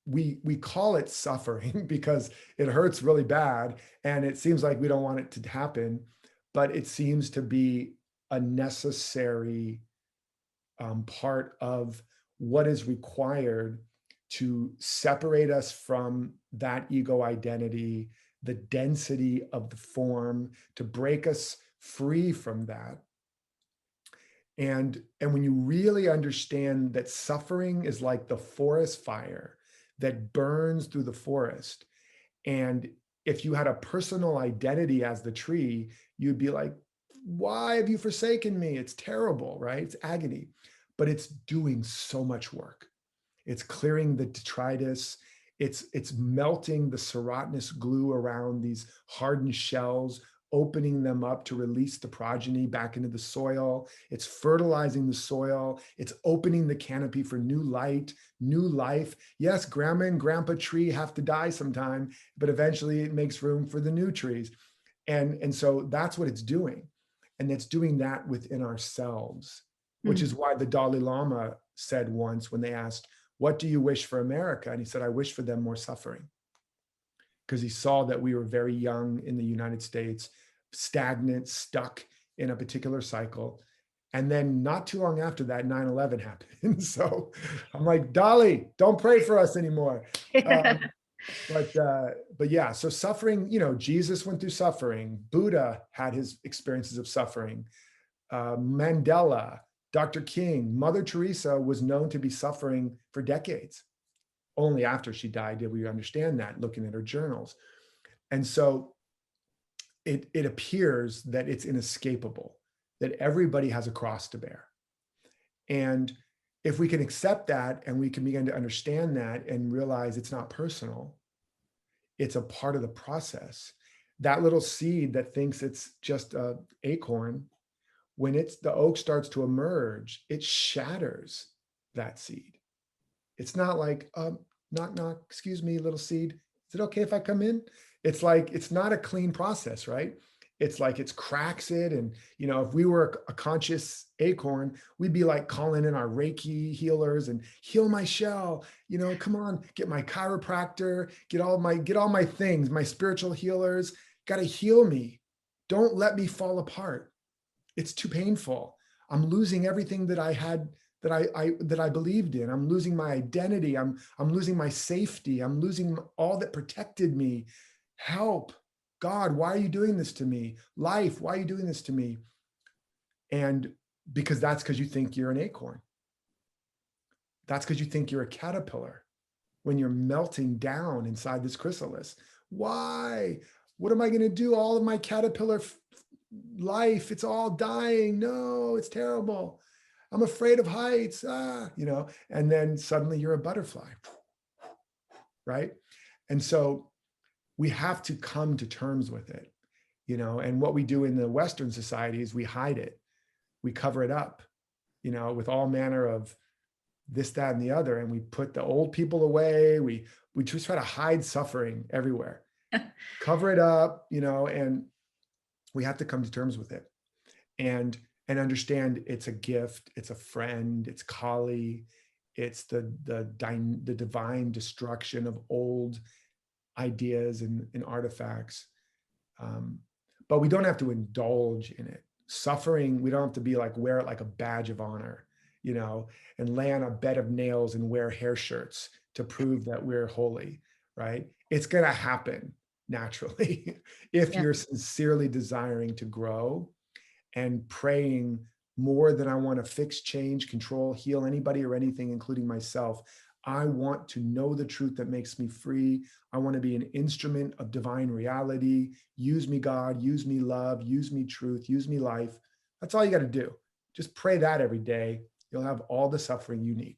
we call it suffering because it hurts really bad and it seems like we don't want it to happen, but it seems to be a necessary part of what is required to separate us from that ego identity, the density of the form, to break us free from that. And when you really understand that suffering is like the forest fire that burns through the forest, and if you had a personal identity as the tree, you'd be like, why have you forsaken me? It's terrible, right? It's agony, but it's doing so much work. It's clearing the detritus. It's melting the serotinous glue around these hardened shells, opening them up to release the progeny back into the soil. It's fertilizing the soil. It's opening the canopy for new light, new life. Yes, grandma and grandpa tree have to die sometime, but eventually it makes room for the new trees. And so that's what it's doing. And it's doing that within ourselves, which is why the Dalai Lama said once when they asked, what do you wish for America? And he said, I wish for them more suffering. Because he saw that we were very young in the United States, stagnant, stuck in a particular cycle. And then not too long after that, 9/11 happened. So I'm like, Dolly, don't pray for us anymore. But yeah, so suffering, Jesus went through suffering. Buddha had his experiences of suffering. Mandela, Dr. King, Mother Teresa was known to be suffering for decades. Only after she died did we understand that, looking at her journals. And so it appears that it's inescapable, that everybody has a cross to bear. And if we can accept that and we can begin to understand that and realize it's not personal, it's a part of the process. That little seed that thinks it's just an acorn, when the oak starts to emerge, it shatters that seed. It's not like, knock, knock, excuse me, little seed. Is it okay if I come in? It's like, it's not a clean process, right? It's like it's cracks it. And, if we were a conscious acorn, we'd be like calling in our Reiki healers and heal my shell, come on, get my chiropractor, get all my things, my spiritual healers, got to heal me. Don't let me fall apart. It's too painful. I'm losing everything that I had, that I believed in. I'm losing my identity. I'm losing my safety. I'm losing all that protected me. Help. God, why are you doing this to me? Life, why are you doing this to me? And because you think you're an acorn. That's because you think you're a caterpillar when you're melting down inside this chrysalis. Why? What am I going to do? All of my caterpillar life, it's all dying. No, it's terrible. I'm afraid of heights. And then suddenly you're a butterfly, right? And so we have to come to terms with it, and what we do in the Western society is we hide it. We cover it up, with all manner of this, that, and the other. And we put the old people away. We just try to hide suffering everywhere, cover it up, and we have to come to terms with it and understand it's a gift, it's a friend, it's Kali, it's the divine destruction of old ideas and artifacts. But we don't have to indulge in it. Suffering, we don't have to be like, wear it like a badge of honor, and lay on a bed of nails and wear hair shirts to prove that we're holy, right? It's going to happen naturally if you're sincerely desiring to grow and praying more than I want to fix, change, control, heal anybody or anything, including myself. I want to know the truth that makes me free. I want to be an instrument of divine reality. Use me, God. Use me, love. Use me, truth. Use me, life. That's all you got to do. Just pray that every day. You'll have all the suffering you need.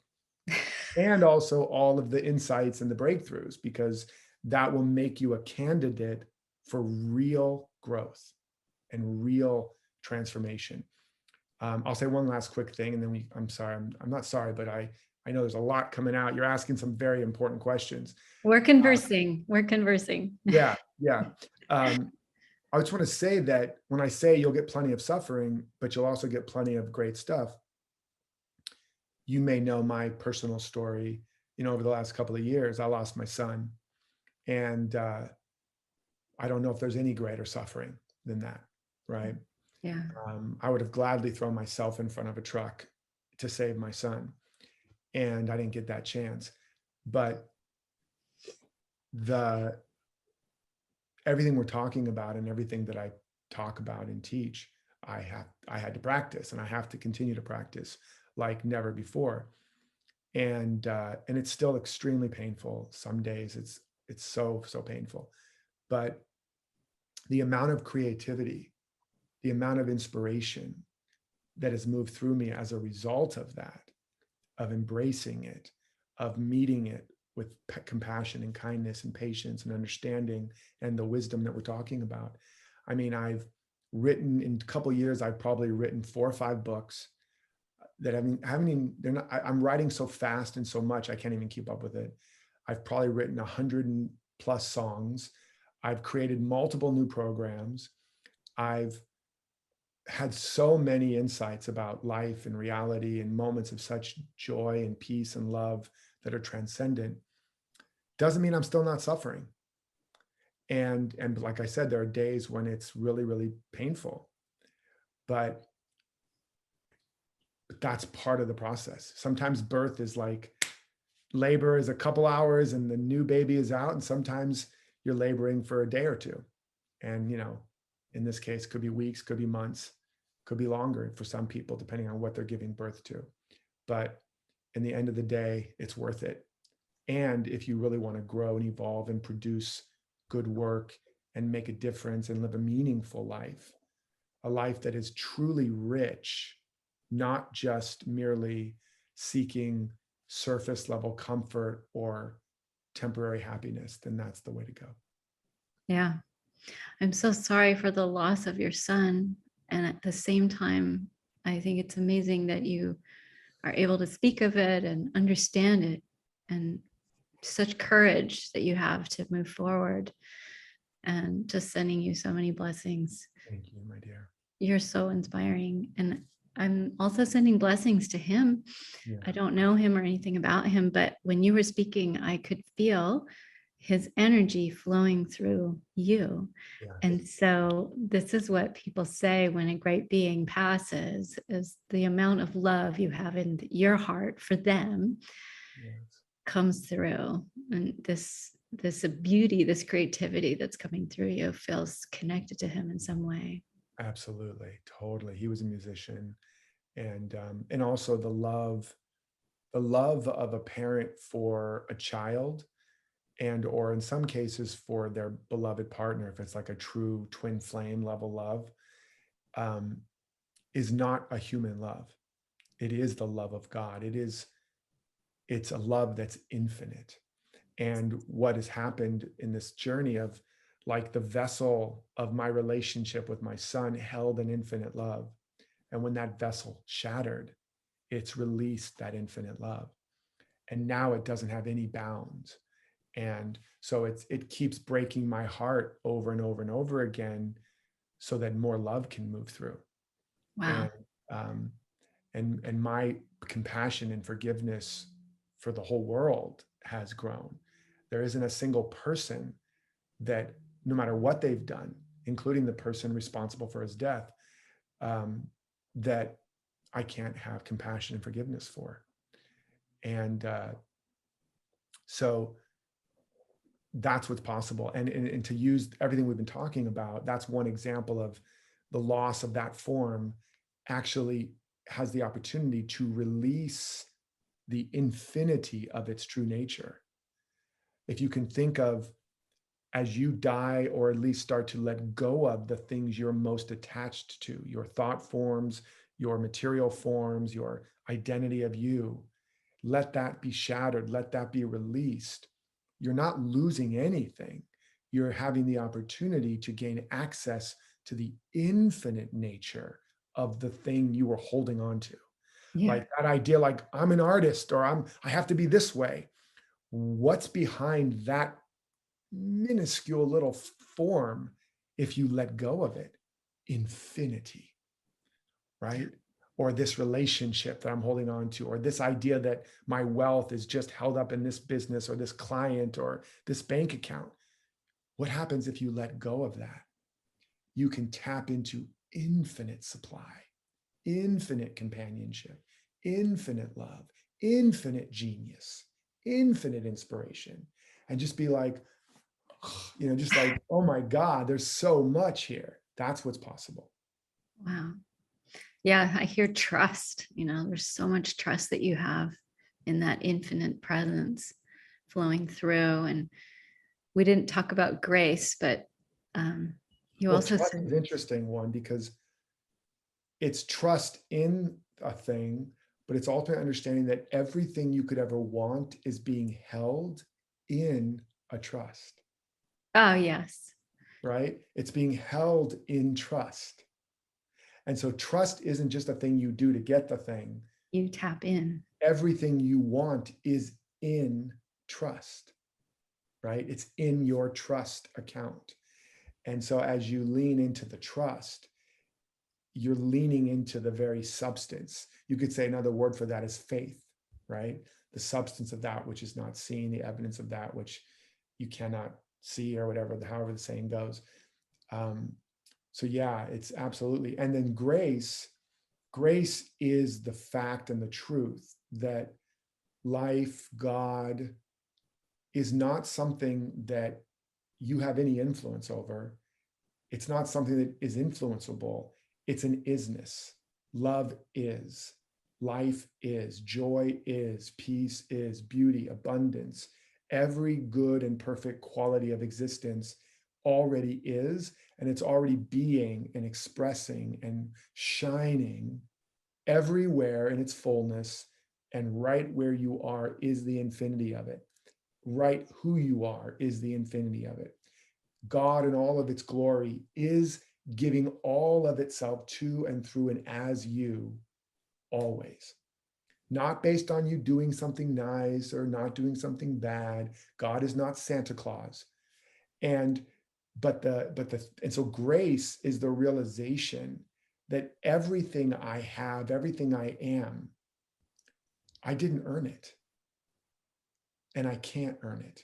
And also all of the insights and the breakthroughs, because that will make you a candidate for real growth. and real transformation. I'll say one last quick thing, and then I'm sorry, I'm not sorry, but I know there's a lot coming out. You're asking some very important questions. We're conversing. We're conversing. Yeah, yeah. I just want to say that when I say you'll get plenty of suffering, but you'll also get plenty of great stuff, you may know my personal story. Over the last couple of years, I lost my son. And I don't know if there's any greater suffering than that, right? Yeah. I would have gladly thrown myself in front of a truck to save my son. And I didn't get that chance. But everything we're talking about and everything that I talk about and teach, I had to practice, and I have to continue to practice like never before. And it's still extremely painful. Some days it's so painful. But the amount of creativity, the amount of inspiration that has moved through me as a result of that, of embracing it, of meeting it with compassion and kindness and patience and understanding and the wisdom that we're talking about. I mean, I've written, in a couple of years, I've probably written 4 or 5 books that I'm writing so fast and so much, I can't even keep up with it. I've probably written 100 plus songs. I've created multiple new programs. I've had so many insights about life and reality and moments of such joy and peace and love that are transcendent. Doesn't mean I'm still not suffering. And like I said, there are days when it's really, really painful. But that's part of the process. Sometimes birth is like, labor is a couple hours and the new baby is out. And sometimes you're laboring for a day or two. And, in this case, could be weeks, could be months, could be longer for some people, depending on what they're giving birth to. But in the end of the day, it's worth it. And if you really want to grow and evolve and produce good work and make a difference and live a meaningful life, a life that is truly rich, not just merely seeking surface level comfort or temporary happiness, then that's the way to go. Yeah. I'm so sorry for the loss of your son. And at the same time, I think it's amazing that you are able to speak of it and understand it, and such courage that you have to move forward, and just sending you so many blessings. Thank you, my dear. You're so inspiring. And I'm also sending blessings to him. Yeah. I don't know him or anything about him, but when you were speaking, I could feel his energy flowing through you. Yeah. And so this is what people say when a great being passes, is the amount of love you have in your heart for them comes through. And this beauty, this creativity that's coming through you feels connected to him in some way. Absolutely. Totally. He was a musician. And also the love of a parent for a child, and or in some cases for their beloved partner, if it's like a true twin flame level love, is not a human love. It is the love of God. It's a love that's infinite. And what has happened in this journey of, like, the vessel of my relationship with my son held an infinite love. And when that vessel shattered, it's released that infinite love. And now it doesn't have any bounds. And so it keeps breaking my heart over and over and over again, so that more love can move through. Wow. And my compassion and forgiveness for the whole world has grown. There isn't a single person that, no matter what they've done, including the person responsible for his death, that I can't have compassion and forgiveness for. And so that's what's possible. And to use everything we've been talking about, that's one example of the loss of that form actually has the opportunity to release the infinity of its true nature. If you can think of, as you die, or at least start to let go of the things you're most attached to, your thought forms, your material forms, your identity of you, let that be shattered, let that be released. You're not losing anything. You're having the opportunity to gain access to the infinite nature of the thing you were holding on to. Yeah. Like that idea, like I'm an artist or I have to be this way. What's behind that minuscule little form if you let go of it? Infinity, right? Or this relationship that I'm holding on to, or this idea that my wealth is just held up in this business or this client or this bank account. What happens if you let go of that? You can tap into infinite supply, infinite companionship, infinite love, infinite genius, infinite inspiration, and just be like, just like, oh my God, there's so much here. That's what's possible. Wow. Yeah, I hear trust. There's so much trust that you have in that infinite presence flowing through. And we didn't talk about grace, but you Well, also trust said, is an interesting one because it's trust in a thing, but it's ultimately understanding that everything you could ever want is being held in a trust, oh, yes, right? It's being held in trust. And so trust isn't just a thing you do to get the thing. you tap in. Everything you want is in trust, right? It's in your trust account. And so as you lean into the trust, you're leaning into the very substance. You could say another word for that is faith, right? The substance of that which is not seen, the evidence of that which you cannot see, or whatever, however the saying goes. So yeah, it's absolutely. And then grace is the fact and the truth that life, God, is not something that you have any influence over. It's not something that is influenceable. It's an isness. Love is, life is, joy is, peace is, beauty, abundance. Every good and perfect quality of existence already is, and it's already being and expressing and shining everywhere in its fullness. And right where you are is the infinity of it. Right who you are is the infinity of it. God in all of its glory is giving all of itself to and through and as you always. Not based on you doing something nice or not doing something bad. God is not Santa Claus. And and so grace is the realization that everything I have, everything I am, I didn't earn it. And I can't earn it.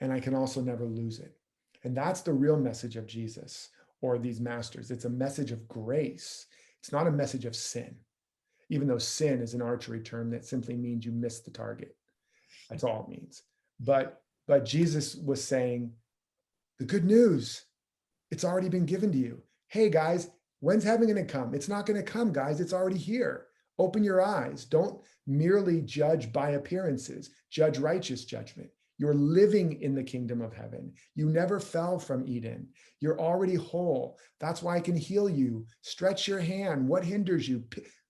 And I can also never lose it. And that's the real message of Jesus or these masters. It's a message of grace. It's not a message of sin, even though sin is an archery term that simply means you missed the target. That's all it means. But Jesus was saying, the good news, it's already been given to you. Hey guys, when's heaven going to come? It's not going to come, guys. It's already here. Open your eyes. Don't merely judge by appearances. Judge righteous judgment. You're living in the kingdom of heaven. You never fell from Eden. You're already whole. That's why I can heal you. Stretch your hand. What hinders you?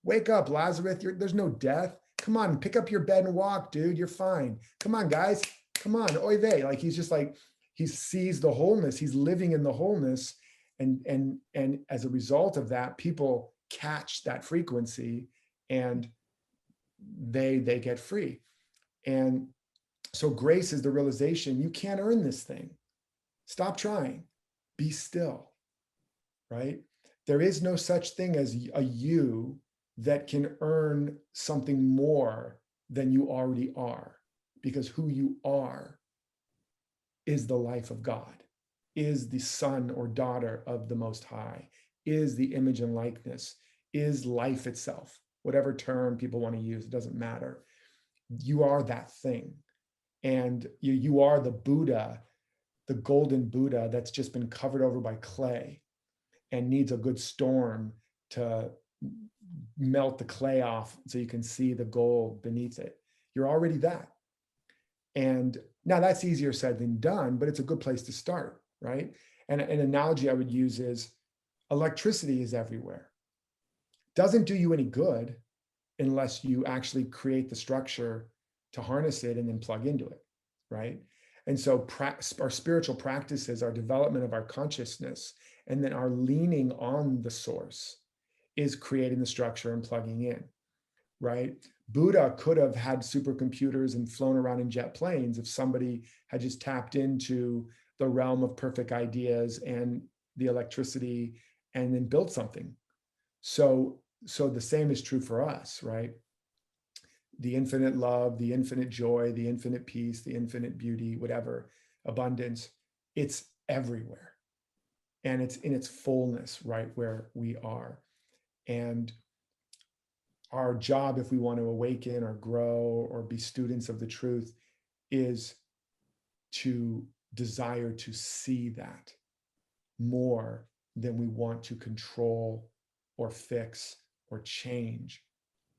Wake up, Lazarus. There's no death. Come on, pick up your bed and walk, dude. You're fine. Come on, guys. Come on. Oy vey. Like he's just like, he sees the wholeness. He's living in the wholeness. And as a result of that, people catch that frequency and they get free. And so grace is the realization you can't earn this thing. Stop trying. Be still, right? There is no such thing as a you that can earn something more than you already are, because who you are is the life of God, is the son or daughter of the Most High, is the image and likeness, is life itself. Whatever term people want to use, it doesn't matter. You are that thing. And you are the Buddha, the golden Buddha that's just been covered over by clay and needs a good storm to melt the clay off so you can see the gold beneath it. You're already that. And now that's easier said than done, but it's a good place to start, right? And an analogy I would use is electricity is everywhere. Doesn't do you any good unless you actually create the structure to harness it and then plug into it, right? And so our spiritual practices, our development of our consciousness, and then our leaning on the source is creating the structure and plugging in, right? Buddha could have had supercomputers and flown around in jet planes if somebody had just tapped into the realm of perfect ideas and the electricity and then built something. So the same is true for us, right? The infinite love, the infinite joy, the infinite peace, the infinite beauty, whatever, abundance, it's everywhere. And it's in its fullness right where we are. And our job, if we want to awaken or grow or be students of the truth, is to desire to see that more than we want to control or fix or change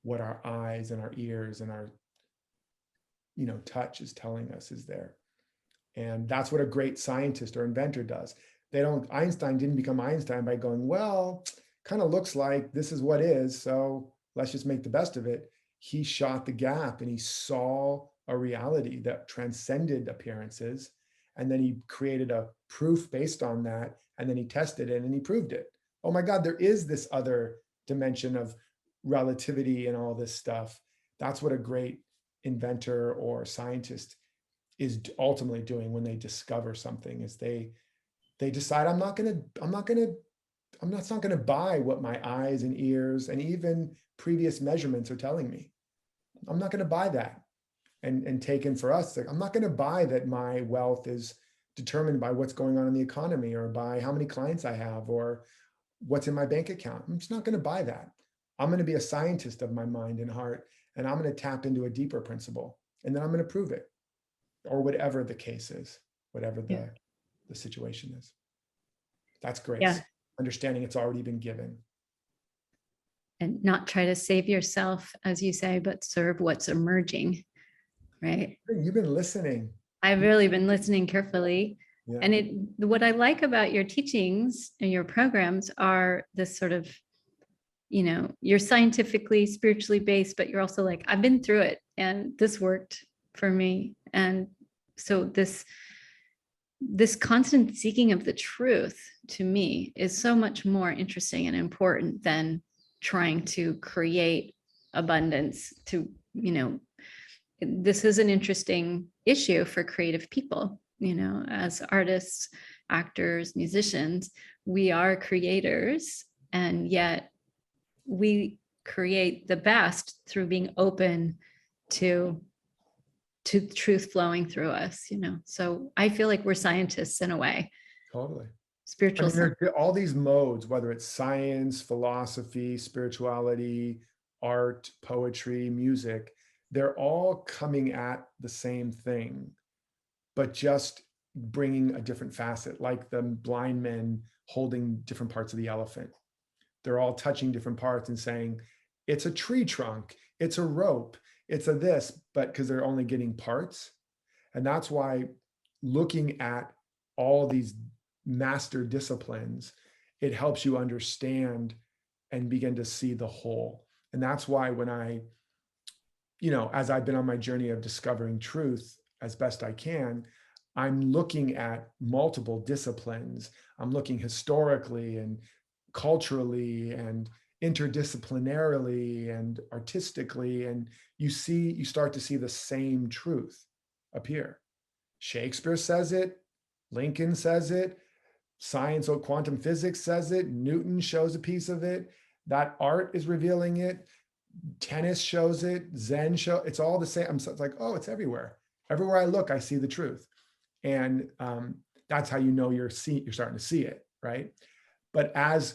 what our eyes and our ears and our touch is telling us is there. And that's what a great scientist or inventor does. Einstein didn't become Einstein by going, well, kind of looks like this is what is, so let's just make the best of it. He shot the gap and he saw a reality that transcended appearances. And then he created a proof based on that. And then he tested it and he proved it. Oh my God, there is this other dimension of relativity and all this stuff. That's what a great inventor or scientist is ultimately doing when they discover something, is they decide, I'm not going to buy what my eyes and ears and even previous measurements are telling me. I'm not going to buy that. And taken for us, like, I'm not going to buy that my wealth is determined by what's going on in the economy or by how many clients I have or what's in my bank account. I'm just not going to buy that. I'm going to be a scientist of my mind and heart, and I'm going to tap into a deeper principle, and then I'm going to prove it, or whatever the case is, whatever the situation is. That's grace. Yeah. Understanding it's already been given. And not try to save yourself, as you say, but serve what's emerging, right? You've been listening. I've really been listening carefully. Yeah. And what I like about your teachings and your programs are this sort of, you're scientifically, spiritually based, but you're also like, I've been through it and this worked for me. And so this constant seeking of the truth to me is so much more interesting and important than trying to create abundance this is an interesting issue for creative people, as artists, actors, musicians. We are creators, and yet we create the best through being open to truth flowing through us, So I feel like we're scientists in a way. Totally. Spiritual. There are all these modes, whether it's science, philosophy, spirituality, art, poetry, music, they're all coming at the same thing, but just bringing a different facet, like the blind men holding different parts of the elephant. They're all touching different parts and saying, it's a tree trunk, it's a rope, it's a this, but because they're only getting parts. And that's why looking at all these master disciplines, it helps you understand and begin to see the whole. And that's why when as I've been on my journey of discovering truth as best I can, I'm looking at multiple disciplines. I'm looking historically and culturally and interdisciplinarily and artistically, and you start to see the same truth appear. Shakespeare says it, Lincoln says it, science or quantum physics says it, Newton shows a piece of it, that art is revealing it, tennis shows it, Zen show, it's all the same. It's like, oh, it's everywhere. Everywhere I look, I see the truth. And that's how you're starting to see it, right? But as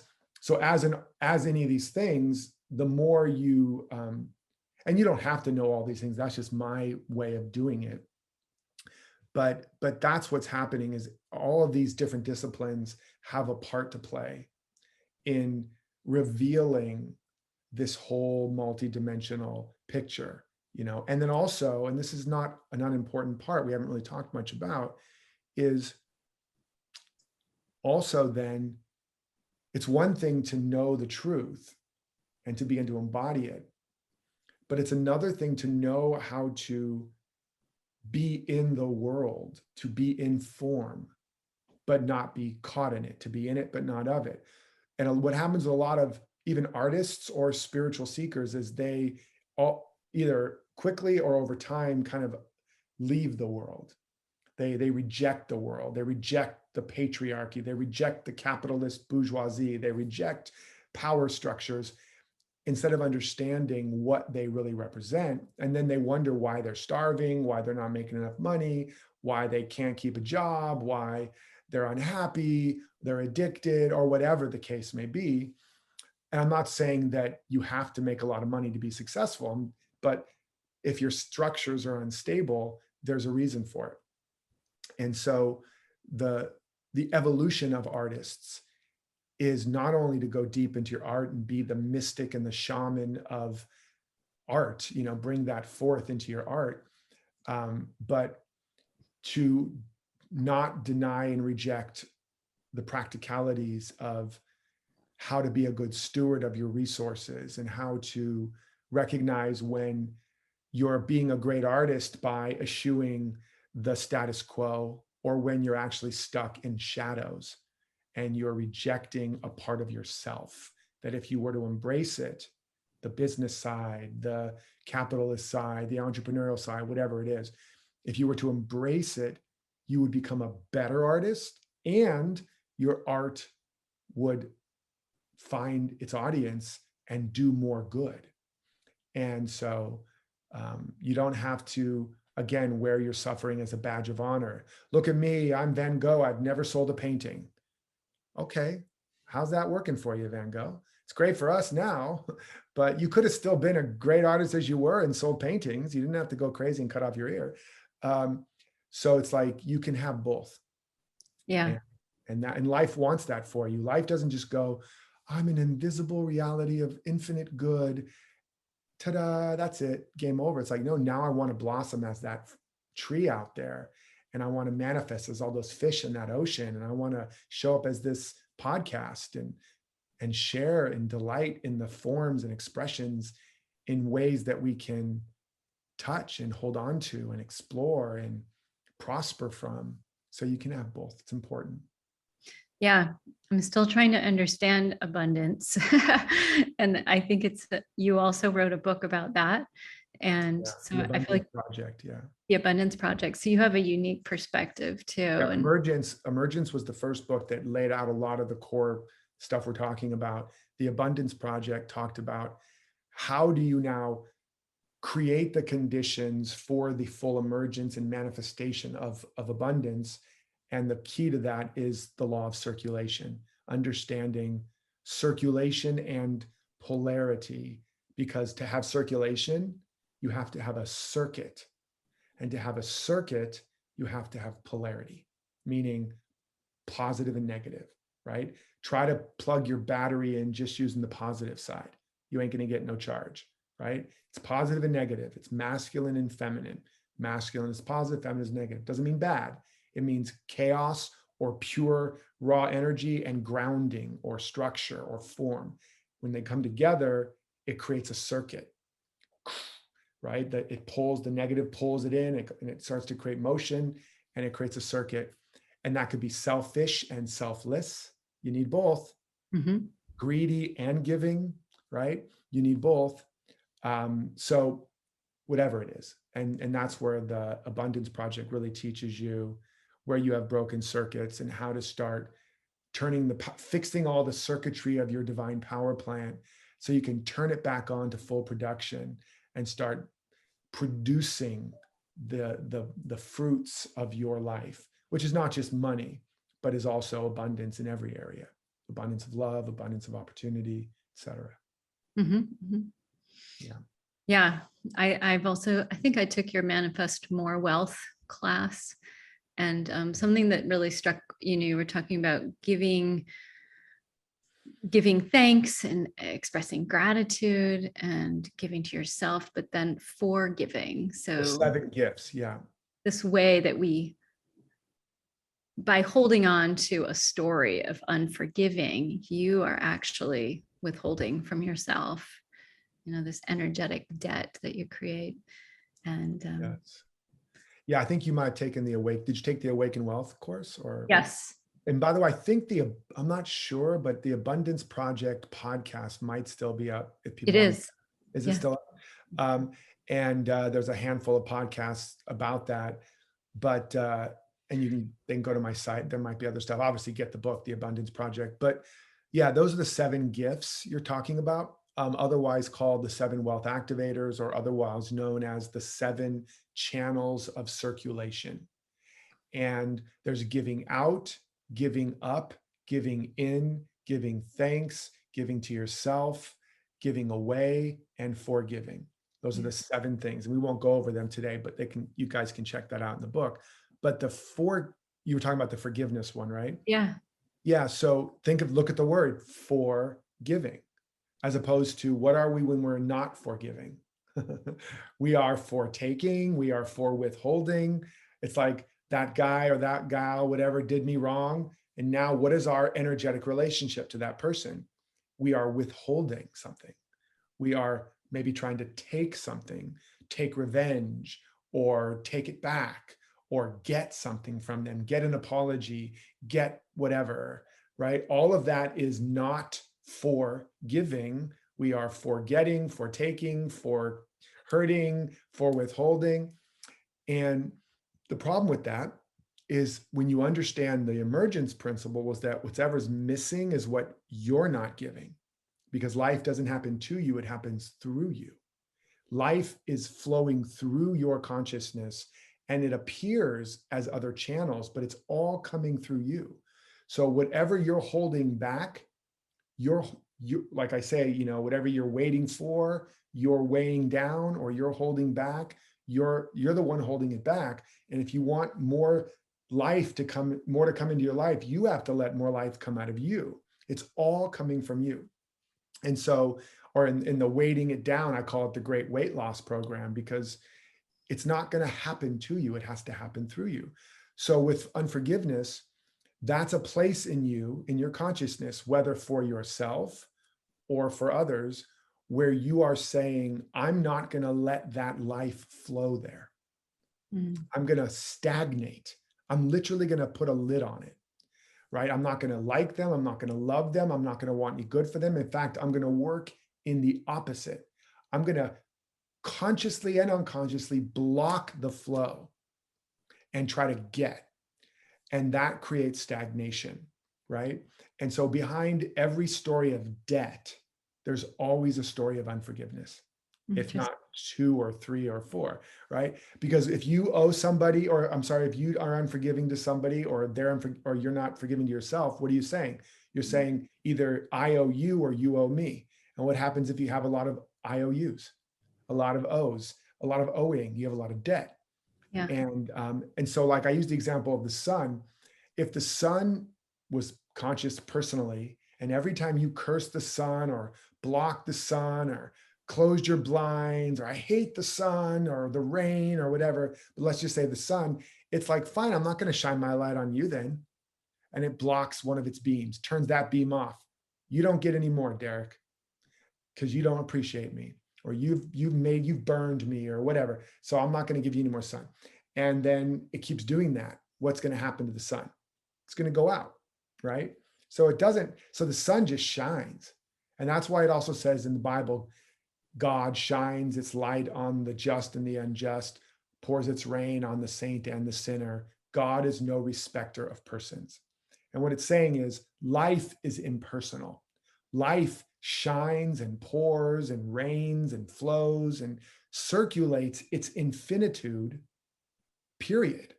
any of these things, the more you, and you don't have to know all these things, that's just my way of doing it. But that's what's happening, is all of these different disciplines have a part to play in revealing this whole multidimensional picture, and then also, and this is not an unimportant part we haven't really talked much about, is also then it's one thing to know the truth and to begin to embody it, but it's another thing to know how to be in the world, to be in form, but not be caught in it, to be in it, but not of it. And what happens with a lot of even artists or spiritual seekers is they all either quickly or over time kind of leave the world. They reject the world. They reject the patriarchy. They reject the capitalist bourgeoisie. They reject power structures instead of understanding what they really represent. And then they wonder why they're starving, why they're not making enough money, why they can't keep a job, why they're unhappy, they're addicted, or whatever the case may be. And I'm not saying that you have to make a lot of money to be successful, but if your structures are unstable, there's a reason for it. And so the evolution of artists is not only to go deep into your art and be the mystic and the shaman of art, bring that forth into your art, but to not deny and reject the practicalities of how to be a good steward of your resources and how to recognize when you're being a great artist by eschewing the status quo, or when you're actually stuck in shadows and you're rejecting a part of yourself, that if you were to embrace it, the business side, the capitalist side, the entrepreneurial side, whatever it is, if you were to embrace it, you would become a better artist and your art would find its audience and do more good. And so you don't have to, again, wear your suffering as a badge of honor. Look at me, I'm Van Gogh, I've never sold a painting. Okay, how's that working for you, Van Gogh? It's great for us now, but you could have still been a great artist as you were and sold paintings. You didn't have to go crazy and cut off your ear. So it's like you can have both. Yeah. And life wants that for you. Life doesn't just go, I'm an invisible reality of infinite good. Ta-da, that's it, game over. It's like, no, now I want to blossom as that tree out there. And I want to manifest as all those fish in that ocean. And I want to show up as this podcast and share and delight in the forms and expressions in ways that we can touch and hold on to and explore and prosper from. So you can have both. It's important. Yeah, I'm still trying to understand abundance. And I think you also wrote a book about that. And Yeah, so the I feel Abundance like Project. Yeah. the Abundance Project. So you have a unique perspective too. Yeah, And Emergence was the first book that laid out a lot of the core stuff we're talking about. The Abundance Project talked about how do you now create the conditions for the full emergence and manifestation of abundance. And the key to that is the law of circulation, understanding circulation and polarity, because to have circulation, you have to have a circuit. And to have a circuit, you have to have polarity, meaning positive and negative, right? Try to plug your battery in just using the positive side. You ain't going to get no charge, right? It's positive and negative. It's masculine and feminine. Masculine is positive, feminine is negative. Doesn't mean bad. It means chaos or pure raw energy and grounding or structure or form. When they come together, it creates a circuit, right? That it pulls, the negative pulls it in and it starts to create motion and it creates a circuit. And that could be selfish and selfless. You need both. Mhm. Greedy and giving, right? You need both. So whatever it is. And that's where the Abundance Project really teaches you where you have broken circuits and how to start fixing all the circuitry of your divine power plant so you can turn it back on to full production and start producing the fruits of your life, which is not just money, but is also abundance in every area, abundance of love, abundance of opportunity, etc. Mhm, mhm. Yeah. Yeah. I think I took your Manifest More Wealth class, and something that really struck, you were talking about giving thanks and expressing gratitude and giving to yourself, but then forgiving. The So 7 gifts. Yeah. this way that by holding on to a story of unforgiving, you are actually withholding from yourself, this energetic debt that you create. And Yes. Yeah, I think you might have taken the Awake. Did you take the Awaken Wealth course or? Yes, And by the way, I think I'm not sure, but the Abundance Project podcast might still be up if it people want is. to. Is it Yeah. still up? And there's a handful of podcasts about that. But and you can then go to my site. There might be other stuff. Obviously, get the book, The Abundance Project. But yeah, those are the 7 gifts you're talking about. Otherwise called the 7 wealth activators, or otherwise known as the 7 channels of circulation. And there's giving out, giving up, giving in, giving thanks, giving to yourself, giving away, and forgiving. Those are Yeah. the 7 things. And we won't go over them today, but you guys can check that out in the book. But you were talking about the forgiveness one, right? Yeah. Yeah. So look at the word forgiving, as opposed to what are we when we're not forgiving? We are for taking, we are for withholding. It's like that guy or that gal, whatever, did me wrong. And now what is our energetic relationship to that person? We are withholding something. We are maybe trying to take something, take revenge, or take it back, or get something from them, get an apology, get whatever, right? All of that is not for giving. We are for getting, for taking, for hurting, for withholding. And the problem with that is when you understand the emergence principle was that whatever's missing is what you're not giving, because life doesn't happen to you, it happens through you. Life is flowing through your consciousness and it appears as other channels, but it's all coming through you. So whatever you're holding back, you like I say, whatever you're waiting for, you're weighing down or you're holding back, you're the one holding it back. And if you want more to come into your life, you have to let more life come out of you. It's all coming from you. And so, or in the weighting it down, I call it the great weight loss program, because it's not going to happen to you. It has to happen through you. So with unforgiveness, that's a place in you, in your consciousness, whether for yourself or for others, where you are saying, I'm not going to let that life flow there. Mm. I'm going to stagnate. I'm literally going to put a lid on it, right? I'm not going to like them. I'm not going to love them. I'm not going to want any good for them. In fact, I'm going to work in the opposite. I'm going to consciously and unconsciously block the flow and try to get. And that creates stagnation, right? And so behind every story of debt, there's always a story of unforgiveness, if Just not 2 or 3 or 4, right? Because if you owe somebody, or I'm sorry, if you are unforgiving to somebody, or or you're not forgiving to yourself, what are you saying? You're saying either I owe you or you owe me. And what happens if you have a lot of IOUs, a lot of O's, a lot of owing? You have a lot of debt. yeah. And so, like, I use the example of the sun. If the sun was conscious personally, and every time you curse the sun or block the sun or closed your blinds, or I hate the sun or the rain or whatever, but let's just say the sun, it's like, fine, I'm not going to shine my light on you then. And it blocks one of its beams, turns that beam off. You don't get any more, Derek, because you don't appreciate me, or you've burned me or whatever. So I'm not going to give you any more sun. And then it keeps doing that. What's going to happen to the sun? It's going to go out, right? So the sun just shines. And that's why it also says in the Bible, God shines its light on the just and the unjust, pours its rain on the saint and the sinner. God is no respecter of persons. And what it's saying is life is impersonal. Life shines and pours and rains and flows and circulates its infinitude, period.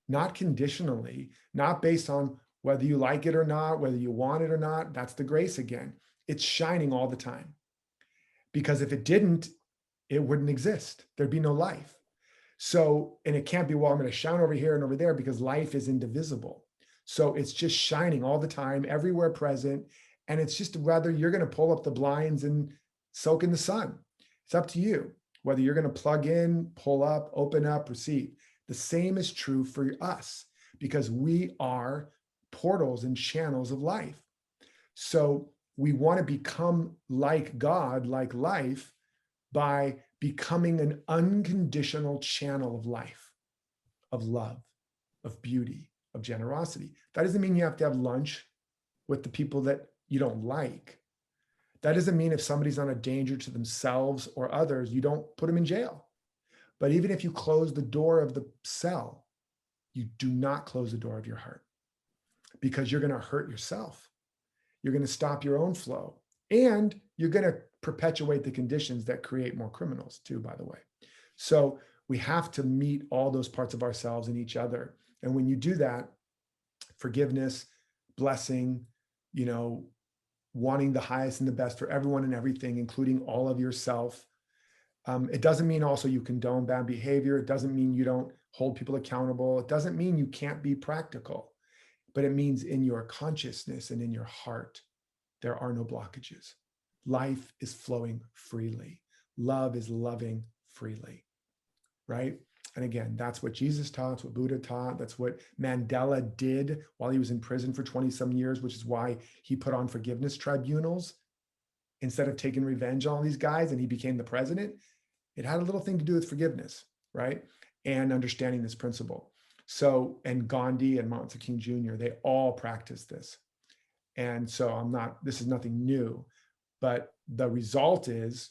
Not conditionally, not based on whether you like it or not, whether you want it or not. That's the grace again. It's shining all the time. Because if it didn't, it wouldn't exist. There'd be no life. So, and it can't be, well, I'm going to shine over here and over there, because life is indivisible. So it's just shining all the time, everywhere present. And it's just whether you're going to pull up the blinds and soak in the sun. It's up to you, whether you're going to plug in, pull up, open up, receive. The same is true for us, because we are portals and channels of life. So we want to become like God, like life, by becoming an unconditional channel of life. of love, of beauty, of generosity. That doesn't mean you have to have lunch with the people that you don't like. That doesn't mean if somebody's on a danger to themselves or others, you don't put them in jail. But even if you close the door of the cell, you do not close the door of your heart, because you're going to hurt yourself. You're going to stop your own flow, and you're going to perpetuate the conditions that create more criminals too, by the way. So we have to meet all those parts of ourselves and each other. And when you do that, forgiveness, blessing, wanting the highest and the best for everyone and everything, including all of yourself. It doesn't mean also you condone bad behavior. It doesn't mean you don't hold people accountable. It doesn't mean you can't be practical, but it means in your consciousness and in your heart, there are no blockages. Life is flowing freely. Love is loving freely, right? And again, that's what Jesus taught, that's what Buddha taught, that's what Mandela did while he was in prison for 20 some years, which is why he put on forgiveness tribunals instead of taking revenge on all these guys, and he became the president. It had a little thing to do with forgiveness, right? And understanding this principle. So, and Gandhi and Martin Luther King Jr., they all practiced this. And so this is nothing new, but the result is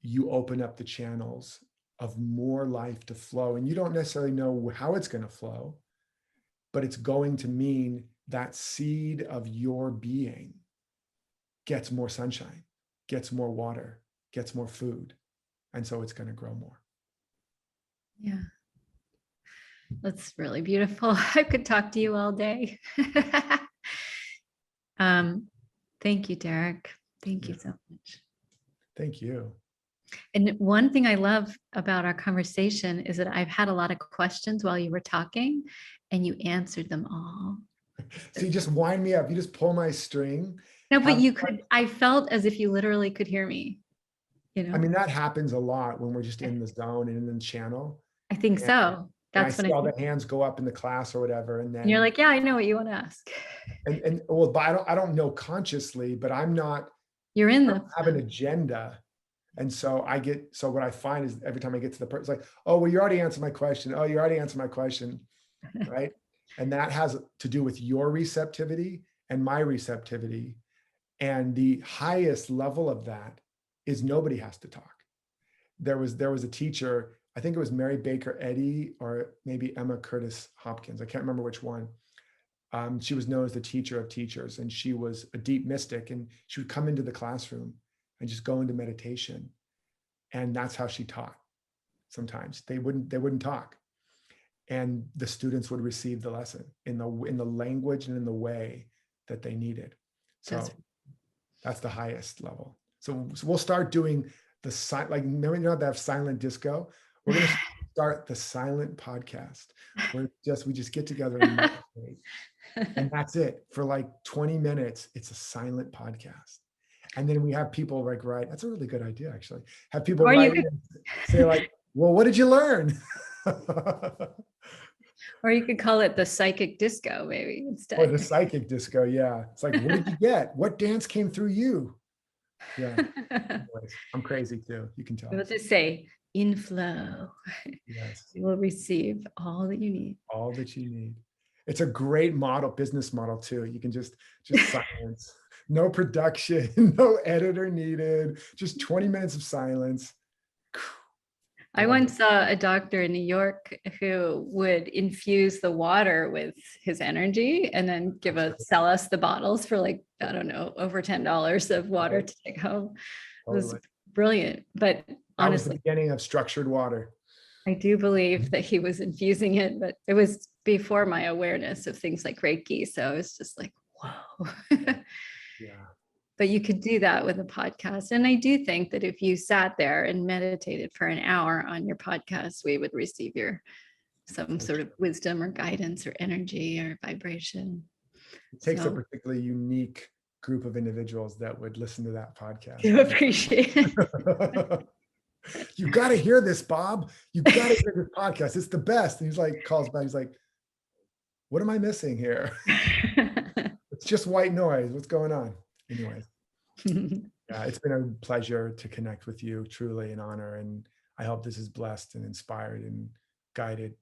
you open up the channels of more life to flow. And you don't necessarily know how it's going to flow, but it's going to mean that seed of your being gets more sunshine, gets more water, gets more food. And so it's going to grow more. Yeah. That's really beautiful. I could talk to you all day. Thank you, Derek. Thank you so much. Thank you. And one thing I love about our conversation is that I've had a lot of questions while you were talking, and you answered them all. So you just wind me up. You just pull my string. No, but you could, I felt as if you literally could hear me, I mean, that happens a lot when we're just in the zone and in the channel. I think so. That's when I see all the hands go up in the class or whatever. And then you're like, yeah, I know what you want to ask. And well, but I don't know consciously, but I'm not, you're in I have an agenda. And so what I find is every time I get to the person, it's like, oh, well, you already answered my question. Oh, you already answered my question. Right. And that has to do with your receptivity and my receptivity. And the highest level of that is nobody has to talk. There was a teacher, I think it was Mary Baker Eddy or maybe Emma Curtis Hopkins. I can't remember which one. She was known as the teacher of teachers, and she was a deep mystic, and she would come into the classroom and just go into meditation. And that's how she taught. Sometimes they wouldn't talk. And the students would receive the lesson in the language and in the way that they needed. So that's the highest level. So we'll start doing remember that silent disco? We're going to start the silent podcast where we just get together and meditate. And that's it for like 20 minutes. It's a silent podcast. And then we have people write. That's a really good idea, actually. Have people write and say like, well, what did you learn? Or you could call it the psychic disco, maybe, instead. Or the psychic disco, yeah. It's like, what did you get? What dance came through you? Yeah. Anyways, I'm crazy too. You can tell. We'll just say, in flow. Yes. You will receive all that you need. All that you need. It's a great business model too. You can just silence. No production, no editor needed, just 20 minutes of silence. I once saw a doctor in New York who would infuse the water with his energy and then sell us the bottles for like, I don't know, over $10 of water to take home. It was brilliant. But honestly, that was the beginning of structured water. I do believe that he was infusing it, but it was before my awareness of things like Reiki. So it's just like, whoa. Yeah. But you could do that with a podcast. And I do think that if you sat there and meditated for an hour on your podcast, we would receive some sort of wisdom or guidance or energy or vibration. It takes a particularly unique group of individuals that would listen to that podcast. You appreciate it. You got to hear this, Bob. You got to hear this podcast. It's the best. And he's like, calls back. He's like, what am I missing here? It's just white noise. What's going on? Anyways, yeah, it's been a pleasure to connect with you, truly an honor. And I hope this is blessed and inspired and guided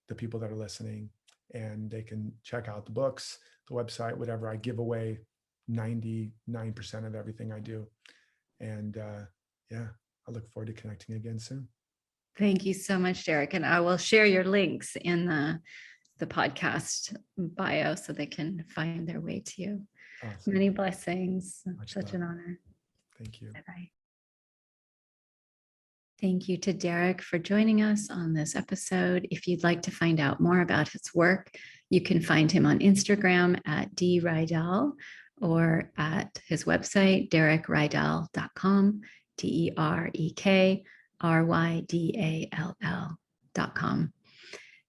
the people that are listening, and they can check out the books, the website, whatever. I give away 99% of everything I do. And yeah, I look forward to connecting again soon. Thank you so much, Derek. And I will share your links in the podcast bio so they can find their way to you. Awesome. Many blessings. Much Such love. an honor. Thank you. Bye-bye. Thank you to Derek for joining us on this episode. If you'd like to find out more about his work, you can find him on Instagram at drydall or at his website, derekrydall.com, DEREKRYDALL.com.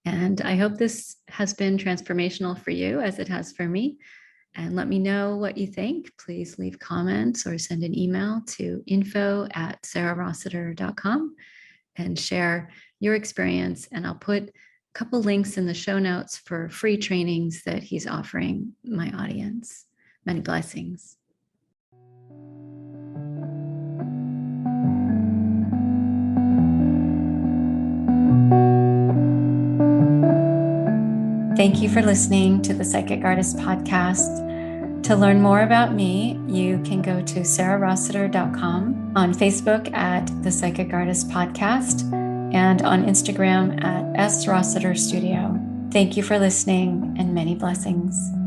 And I hope this has been transformational for you as it has for me. And let me know what you think. Please leave comments or send an email to info@sarahrossiter.com and share your experience. And I'll put a couple links in the show notes for free trainings that he's offering my audience. Many blessings. Thank you for listening to the Psychic Artist Podcast. To learn more about me, you can go to sarahrossiter.com, on Facebook at the Psychic Artist Podcast, and on Instagram at srossiterstudio. Thank you for listening, and many blessings.